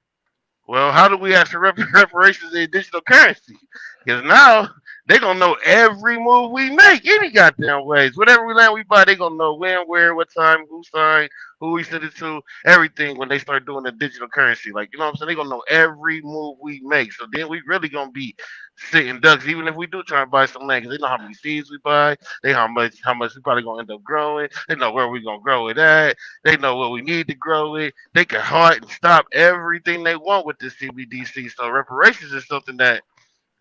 well, how do we ask for reparations in digital currency? Because now they gonna know every move we make, any goddamn ways. Whatever we land we buy, they gonna know when, where, what time, who signed, who we sent it to, everything when they start doing the digital currency. Like, you know what I'm saying? They gonna know every move we make. So then we really gonna be sitting ducks, even if we do try and buy some land, because they know how many seeds we buy, they how much we probably gonna end up growing, they know where we gonna grow it at, they know what we need to grow it. They can halt and stop everything they want with this CBDC. So reparations is something that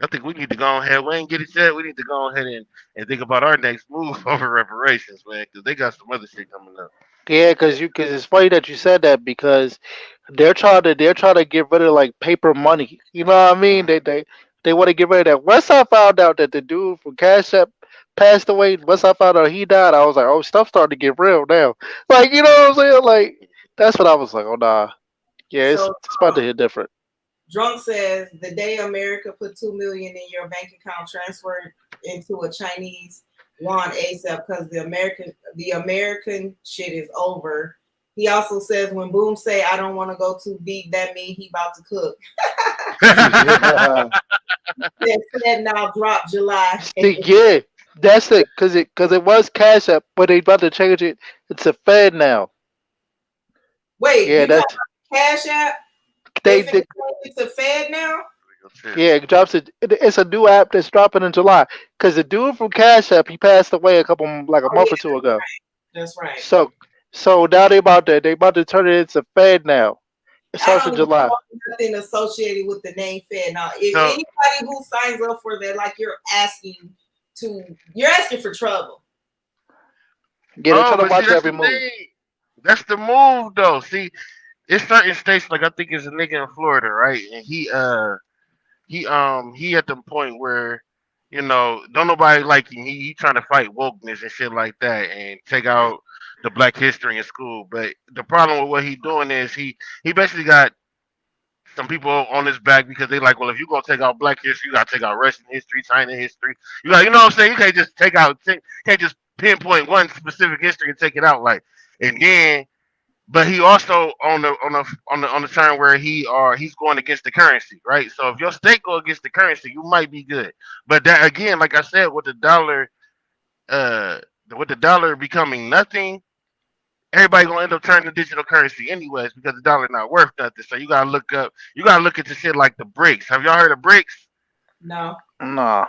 I think we need to go ahead. We ain't get it yet. We need to go ahead and think about our next move over reparations, man, because they got some other shit coming up. Yeah, because it's funny that you said that because they're trying to get rid of like paper money. You know what I mean? They want to get rid of that. Once I found out that the dude from Cash App passed away, once I found out he died, I was like, oh, stuff starting to get real now. Like, you know what I'm saying? Like, that's what I was like, oh nah, yeah, So it's about to hit different. Drunk says the day America put 2 million in your bank account, transfer it into a Chinese yuan ASAP because the American shit is over. He also says when Boom say I don't want to go too deep, that means he about to cook. Yeah. Said now drop July. See, yeah, that's it. Cause it was Cash App, but they about to change it. It's a Fed now. Wait, Yeah, you talking that's about Cash App? They they finna did. change it to Fed now? Shit. Yeah, it drops it. It's a new app that's dropping in July. Cause the dude from Cash App, he passed away like a Oh month yeah, or two ago. that's right. So so now they about to turn it into Fed now. It I starts don't in even July. want nothing associated with the name Fed. Now, if So, anybody who signs up for that, like you're asking for trouble. Yeah, they're oh, trying to but see, watch that's every the move. thing. That's the move, though. See, it's certain states like I think it's a nigga in Florida, right? And he at the point where don't nobody like him. He trying to fight wokeness and shit like that and take out the Black history in school. But the problem with what he doing is he basically got some people on his back because they like, well, if you gonna take out Black history, you gotta take out Russian history, China history. You got, you know what I'm saying? You can't just can't just pinpoint one specific history and take it out. Like, and then, but he also on the turn where he's going against the currency, right? So if your state go against the currency, you might be good. But that again, like I said, uh, with the dollar becoming nothing, everybody gonna end up turning to digital currency anyways because the dollar not worth nothing. So you gotta look into shit like the bricks. Have y'all heard of bricks? No. Nah.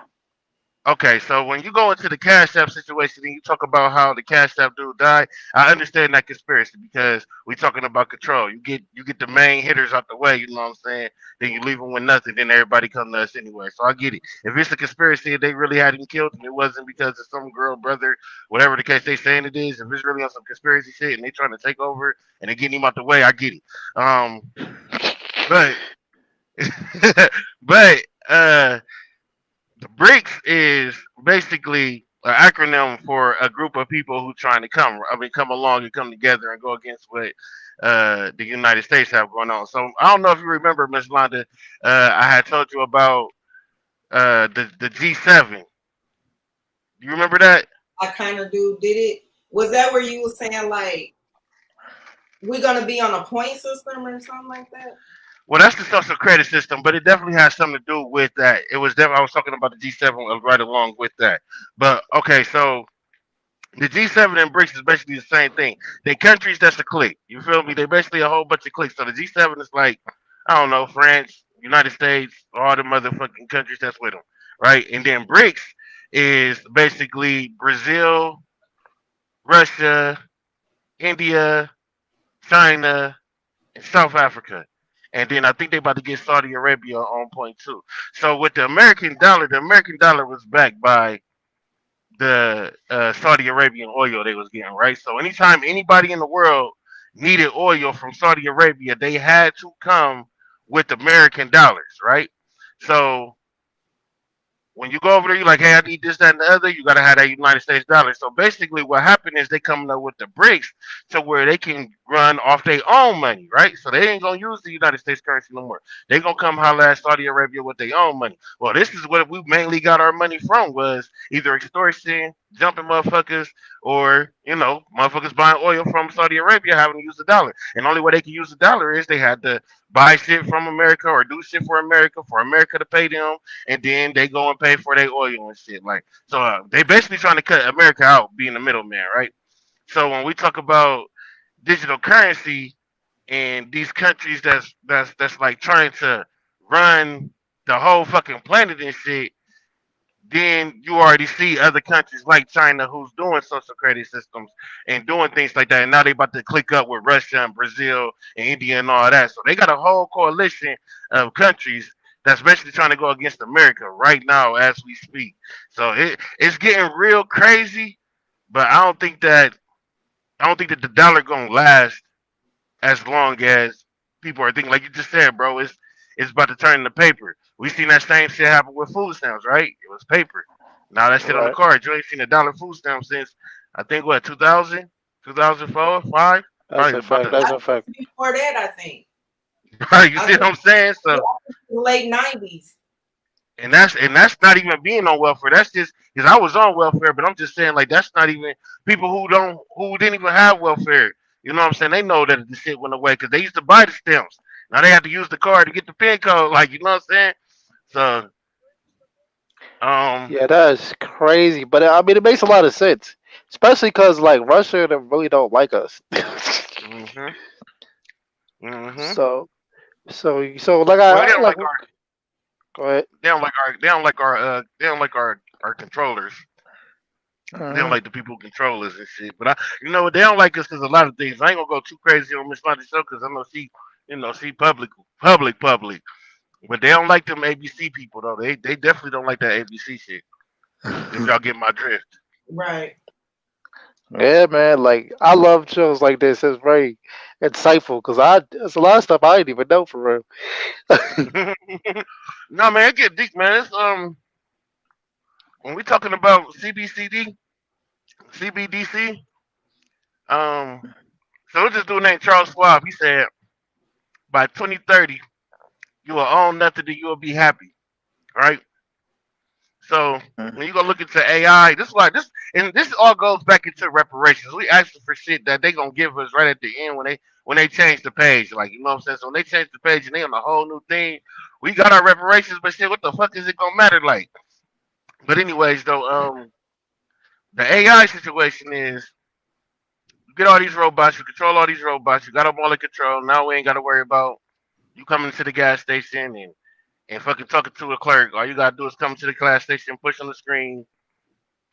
Okay, so when you go into the Cash App situation and you talk about how the Cash App dude died, I understand that conspiracy because we talking about control. You get the main hitters out the way, you know what I'm saying? Then you leave them with nothing, then everybody come to us anyway. So I get it. If it's a conspiracy and they really had him killed and it wasn't because of some girl, brother, whatever the case they saying it is, if it's really on some conspiracy shit and they trying to take over and they getting him out the way, I get it. But but the BRICS is basically an acronym for a group of people who trying to come along and come together and go against what the United States have going on. So I don't know if you remember, Miss Londa, I had told you about the G7. You remember that? I kind of do. Did it? Was that where you were saying like we're gonna be on a point system or something like that? Well, that's the social credit system, but it definitely has something to do with that. It was definitely I was talking about the G7 right along with that. But okay, so the G7 and BRICS is basically the same thing. They countries that's a clique. You feel me? They basically a whole bunch of cliques. So the G7 is like, I don't know, France, United States, all the motherfucking countries that's with them, right? And then BRICS is basically Brazil, Russia, India, China, and South Africa. And then I think they about to get Saudi Arabia on point too. So with the American dollar was backed by the Saudi Arabian oil they was getting, right? So anytime anybody in the world needed oil from Saudi Arabia, they had to come with American dollars, right? So when you go over there, you're like, hey, I need this, that, and the other. You gotta have that United States dollar. So basically, what happened is they coming up with the bricks to where they can run off their own money, right? So they ain't gonna use the United States currency no more. They gonna come holler at Saudi Arabia with their own money. Well, this is what we mainly got our money from was either extortion, jumping motherfuckers, or motherfuckers buying oil from Saudi Arabia having to use the dollar. And the only way they can use the dollar is they had to buy shit from America or do shit for America to pay them and then they go and pay for their oil and shit. Like, so they basically trying to cut America out, being the middleman, right? So when we talk about digital currency and these countries that's like trying to run the whole fucking planet and shit, then you already see other countries like China who's doing social credit systems and doing things like that. And now they about to click up with Russia and Brazil and India and all that. So they got a whole coalition of countries that's basically trying to go against America right now as we speak. So it's getting real crazy, but I don't think that the dollar gonna last as long as people are thinking. Like you just said, bro, it's about to turn into paper. We seen that same shit happen with food stamps, right? It was paper. Now that shit on the Right. card. You ain't seen a dollar food stamp since I think what 2000, 2004, five, That's probably a about fact. the That's I a fact. think before that, I think. right. You I see what think I'm saying? yeah, So the late '90s. and that's not even being on welfare. That's just because I was on welfare, but I'm just saying like that's not even people who didn't even have welfare. You know what I'm saying? They know that the shit went away because they used to buy the stamps. Now they have to use the card to get the pin code. Like you know what I'm saying? So um, Yeah, that's crazy. But I mean, it makes a lot of sense, especially because like Russia, they really don't like us. mhm, mhm. so, so like Well, they I don't like. like our Go ahead. they don't like our controllers. They don't Hmm. like the people who control us and shit. But you know what? They don't like us because a lot of things. I ain't gonna go too crazy on Miss Lonnie's show because I know she public. But they don't like them ABC people though. They definitely don't like that ABC shit. If y'all get my drift. Right. Yeah, man. Like I love shows like this. It's very insightful because there's a lot of stuff I didn't even know for real. No man, it get deep, man. It's when we talking about CBCD, CBDC, Um, so this dude named Charles Schwab, he said by 2030 you will own nothing and you will be happy, right? So when you go look into AI, this is why this and this all goes back into reparations. We asking for shit that they gonna give us right at the end when they change the page. Like you know what I'm saying? So when they change the page and they on a whole new thing, we got our reparations, but shit, what the fuck is it gonna matter like? But anyways though, the AI situation is you get all these robots, you control all these robots, you got them all in control. Now we ain't gotta worry about you coming to the gas station and fucking talking to a clerk. All you gotta do is come to the gas station, push on the screen,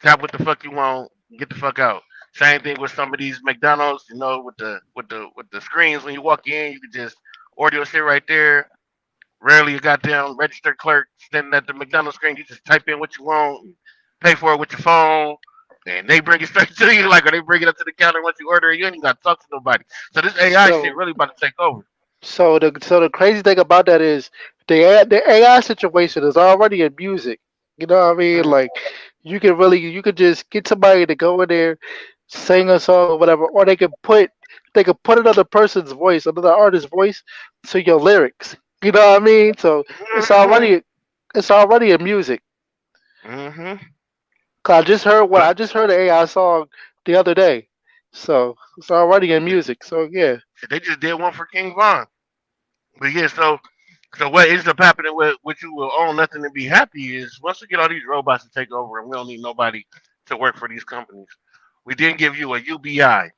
tap what the fuck you want, get the fuck out. Same thing with some of these McDonald's, you know, with the screens when you walk in, you can just order your shit right there. Rarely a goddamn registered clerk standing at the McDonald's screen. You just type in what you want, pay for it with your phone, and they bring it straight to you. Like, or they bring it up to the counter once you order it. You ain't even got to talk to nobody. So this AI shit So really about to take over. so the crazy thing about that is the AI situation is already in music. You know what I mean? Mhm. Like you could just get somebody to go in there, sing a song or whatever, or they could put another person's voice, another artist's voice to your lyrics. You know what I mean? So it's Mhm. already it's already in music. Mhm. 'Cause I But just heard an AI song the other day. So it's already in yeah, music. So yeah. they just did one for King Von. But yeah, so what ends up happening with what you will own nothing and be happy is once we get all these robots to take over and we don't need nobody to work for these companies, we then give you a UBI,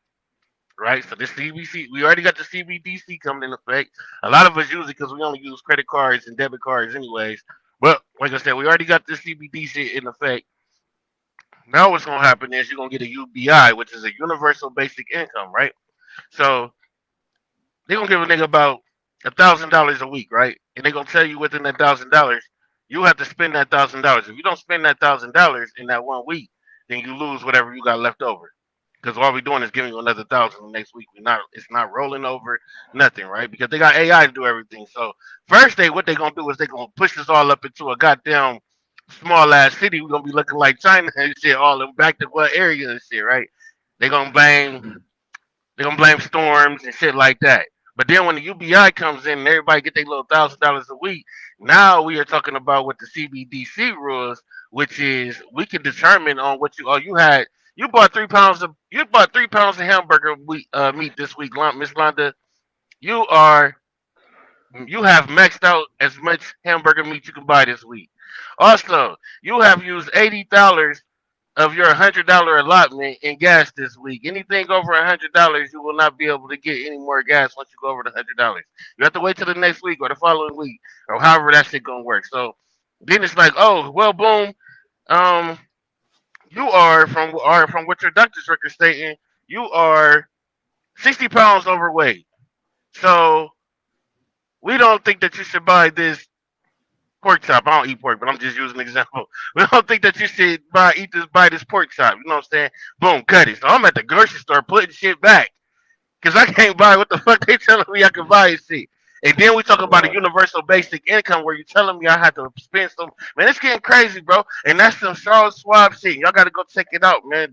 right? So this CBC, we already got the CBDC coming in effect. A lot of us use it because we only use credit cards and debit cards anyways. But like I said, we already got the CBDC in effect. Now what's gonna happen is you're gonna get a UBI, which is a universal basic income, right? So they gonna give a nigga about $1,000 a week, right? And they gonna tell you within that $1,000, you have to spend that $1,000. If you don't spend that $1,000 in that 1 week, then you lose whatever you got left over. Because all we're doing is giving you another thousand the next week. It's not rolling over, nothing, right? Because they got AI to do everything. So first what they gonna do is they gonna push us all up into a goddamn small ass city. We're gonna be looking like China and shit, all in back to what area and shit, right? They gonna blame they're gonna blame storms and shit like that. But then when the UBI comes in and everybody get their little $1,000 a week, now we are talking about what the CBDC rules, which is we can determine on what you had. You bought 3 pounds of hamburger meat this week, Miss Londa. You are you have maxed out as much hamburger meat you can buy this week. Also, you have used $80 of your $100 allotment in gas this week. Anything over $100, you will not be able to get any more gas once you go over the $100. You have to wait till the next week or the following week or however that shit gonna work. So then it's like, oh well, boom. Um, you are from what your doctor's record stating, you are 60 pounds overweight. So we don't think that you should buy this pork chop. I don't eat pork, but I'm just using an example. We don't think that you should buy this pork chop. You know what I'm saying? Boom, cut it. So I'm at the grocery store putting shit back because I can't buy what the fuck they telling me I can buy and shit. And then we talk about a Right. universal basic income where you're telling me I have to spend some. Man, it's getting crazy, bro. And that's some Charles Schwab shit. Y'all got to go check it out, man.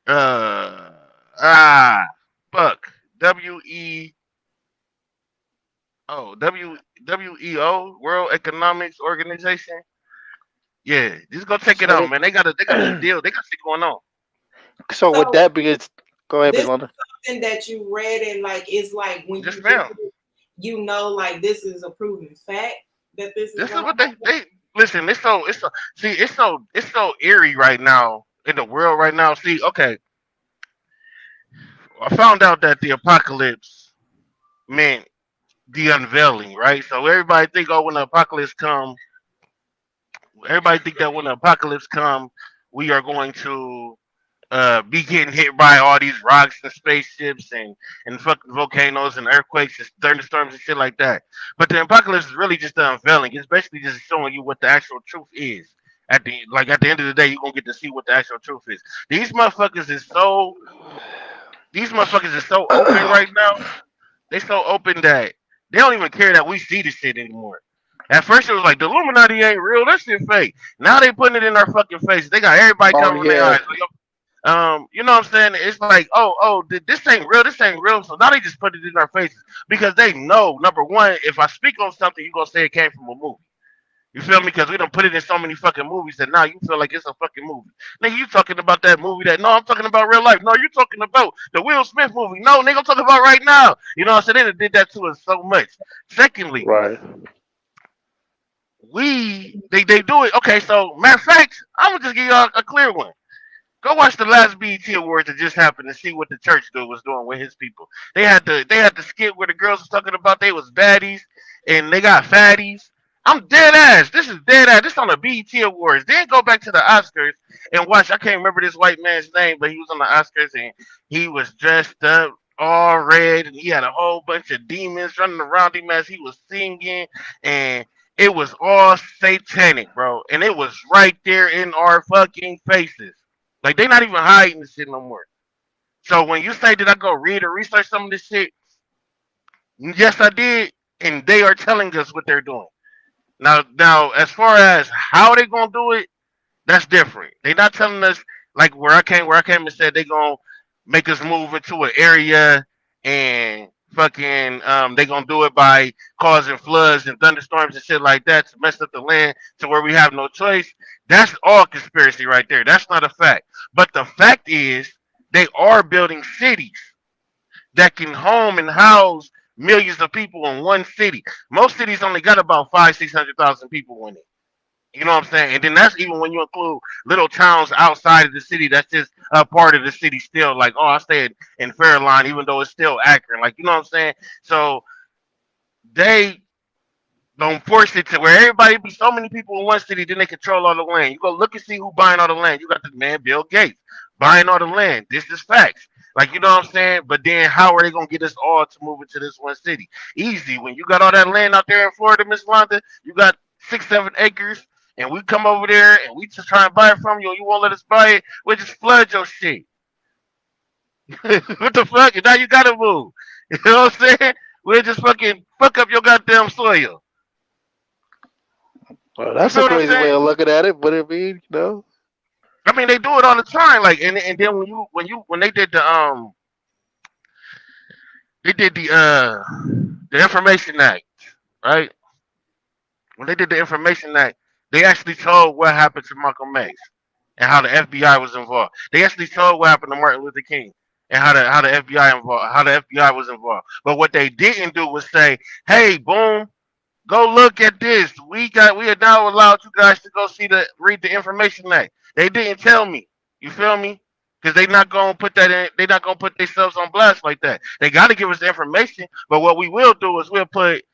Uh ah fuck WEO World Economics Organization. Yeah, just go check it So out, the man. They got a deal. They got shit going on. so with So that being, go ahead, this Miss is London. something that you read and like it's like when Just you hear fam. it, you know, like this is a proven fact that this is This is gonna what happen. they listen. It's so see. It's so eerie right now in the world right now. See, okay, I found out that the apocalypse meant the unveiling, right? So everybody think, oh, when the apocalypse come, everybody think that when the apocalypse come, we are going to be getting hit by all these rocks and spaceships and fucking volcanoes and earthquakes and thunderstorms and shit like that. But the apocalypse is really just the unveiling. It's basically just showing you what the actual truth is. At the end of the day, you're gonna get to see what the actual truth is. These motherfuckers is so these motherfuckers is so open right now. They so open that they don't even care that we see this shit anymore. At first it was like the Illuminati ain't real, that shit fake. Now they putting it in our fucking face. They got everybody Oh covering their yeah, eyes. You know what I'm saying? It's like, this ain't real. This ain't real. So now they just put it in our faces because they know, number one, if I speak on something, you gonna say it came from a movie. You feel me? Because we don't put it in so many fucking movies that now you feel like it's a fucking movie. Nigga, you talking about that movie that, no, I'm talking about real life. No, you talking about the Will Smith movie. No, nigga, I'm talking about right now. You know what I'm saying? They did that to us so much. Secondly, Right. they do it. Okay, so matter of fact, I'm gonna just give y'all a clear one. Go watch the last BET Awards that just happened and see what the church dude was doing with his people. They had the skit where the girls was talking about they was baddies and they got fatties. I'm dead ass. This is dead ass. This on the BET Awards. Then go back to the Oscars and watch. I can't remember this white man's name, but he was on the Oscars and he was dressed up all red and he had a whole bunch of demons running around him as he was singing and it was all satanic, bro. And it was right there in our fucking faces. Like they not even hiding this shit no more. So when you say did I go read or research some of this shit, yes I did, and they are telling us what they're doing. Now as far as how they gonna do it, that's different. They not telling us like where I came and said they gonna make us move into an area and fucking they gonna do it by causing floods and thunderstorms and shit like that to mess up the land to where we have no choice. That's all conspiracy right there. That's not a fact. But the fact is they are building cities that can home and house millions of people in one city. Most cities only got about 500,000 600,000 people in it. You know what I'm saying? And then that's even when you include little towns outside of the city. That's just a part of the city still. Like, oh, I stay in Fairline, even though it's still Akron. Like, you know what I'm saying? So they don't force it to where everybody be so many people in one city, then they control all the land. You go look and see who buying all the land. You got the man Bill Gates buying all the land. This is facts. Like you know what I'm saying? But then how are they gonna get us all to move into this one city? Easy. When you got all that land out there in Florida, Miss Londa, you got 6, 7 acres, and we come over there and we just try and buy it from you, and you won't let us buy it. We just flood your shit. What the fuck? And now you gotta move. You know what I'm saying? We'll just fucking fuck up your goddamn soil. Well, You that's feel a what I'm crazy way saying? of looking at it, but I mean, you know. I mean, they do it all the time. Like, and then when they did the Information Act, right? When they did the Information Act, they actually told what happened to Malcolm X and how the FBI was involved. They actually told what happened to Martin Luther King and how the FBI involved, how the FBI was involved. But what they didn't do was say, "Hey, boom, go look at this. We are now allowed you guys to go read the Information Act." They didn't tell me. You feel me? Because they not gonna put that in. They not gonna put themselves on blast like that. They got to give us the information. But what we will do is we'll put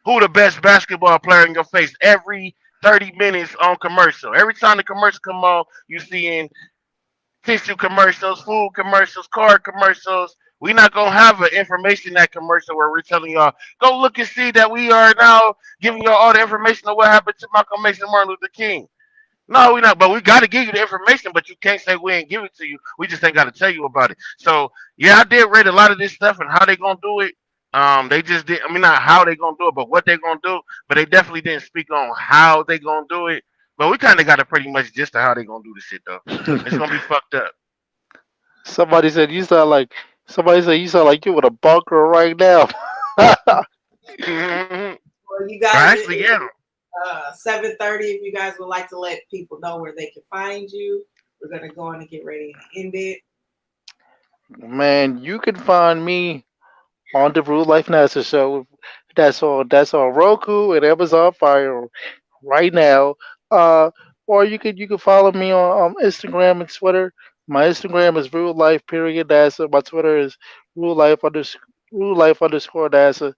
who the best basketball player in your face every 30 minutes on commercial. Every time the commercial come on, you seeing tissue commercials, food commercials, car commercials. We not gonna have an information that commercial where we're telling y'all go look and see that we are now giving y'all all the information on what happened to Malcolm X and Martin Luther King. No, we not. But we got to give you the information. But you can't say we ain't give it to you. We just ain't got to tell you about it. So yeah, I did read a lot of this stuff and how they gonna do it. They just did. I mean, not how they gonna do it, but what they gonna do. But they definitely didn't speak on how they gonna do it. But we kind of got it pretty much just to how they gonna do the shit though. It's gonna be fucked up. somebody said you sound like somebody said you sound like you in a bunker right now. I Well, you guys, actually am. 7:30. If you guys would like to let people know where they can find you, we're gonna go on and get ready to end it. Man, you can find me on the Real Life NASA show. That's on Roku and Amazon Fire right now. Uh, or you can follow me on Instagram and Twitter. My Instagram is Real Life period NASA. My Twitter is Real Life Real Life underscore NASA.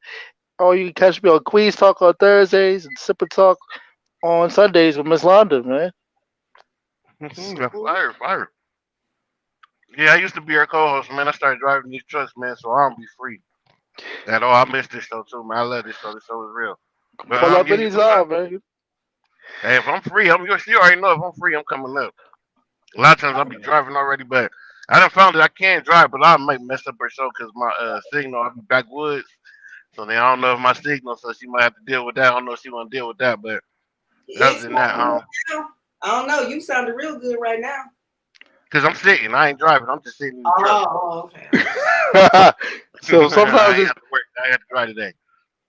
Or you can catch me on Queens Talk on Thursdays and Sip and Talk on Sundays with Miss Londa, man. Yeah, fire, fire. Yeah, I used to be her co-host, man. I started driving these trucks, man, so I don't be free at all. I miss this show too, man. I love this show. This show is real. But Pull up yeah, you can find. anytime, man. Hey, if I'm free, you already know if I'm free, I'm coming up. A lot of times I'll be driving already, but I done found that I can drive, but I might mess up her show because my signal, I'll be backwoods. So then I don't know if my signal, so she might have to deal with that. I don't know if she want to deal with that, but other It's than not that, good now. I don't know. You sounded real good right now. Cause I'm sitting. I ain't driving. I'm just sitting in the truck. Okay. So sometimes I ain't just have to work. I have to drive today. Okay.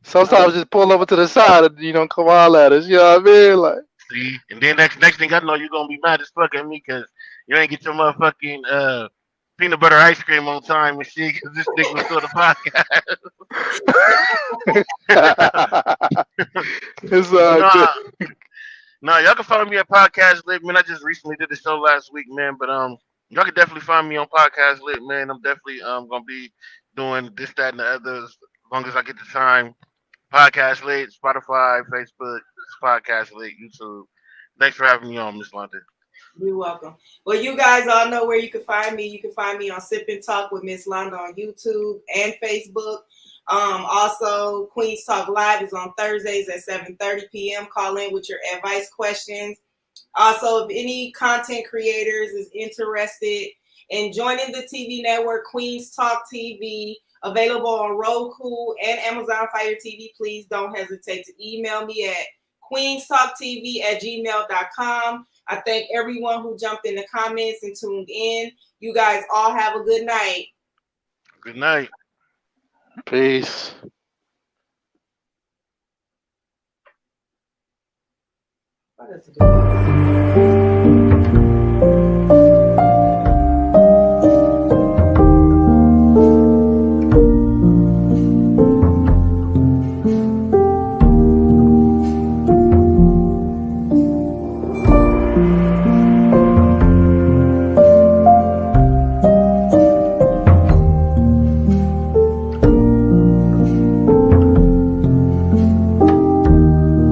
sometimes just pull over to the side and come holler at us. You know what I mean? Like, See, and then next thing I know, you're gonna be mad as fuck at me because you ain't get your motherfucking peanut butter ice cream on time and shit. Because this nigga was doing the podcast. it's But good. no, y'all can follow me at Podcast Lit, man. I just recently did the show last week, man. But y'all can definitely find me on Podcast Lit, man. I'm definitely gonna be doing this, that, and the others as long as I get the time. Podcast Lit, Spotify, Facebook, Podcast Lit, YouTube. Thanks for having me on, Miss London. You're welcome. Well, you guys all know where you can find me. You can find me on Sip and Talk with Mslonda on YouTube and Facebook. Also, Queens Talk Live is on Thursdays at 7:30 p.m. Call in with your advice questions. Also, if any content creators is interested in joining the TV network, Queens Talk TV, available on Roku and Amazon Fire TV, please don't hesitate to email me at queenstalktv@gmail.com. I thank everyone who jumped in the comments and tuned in. You guys all have a good night. Good night. Peace. What does it do?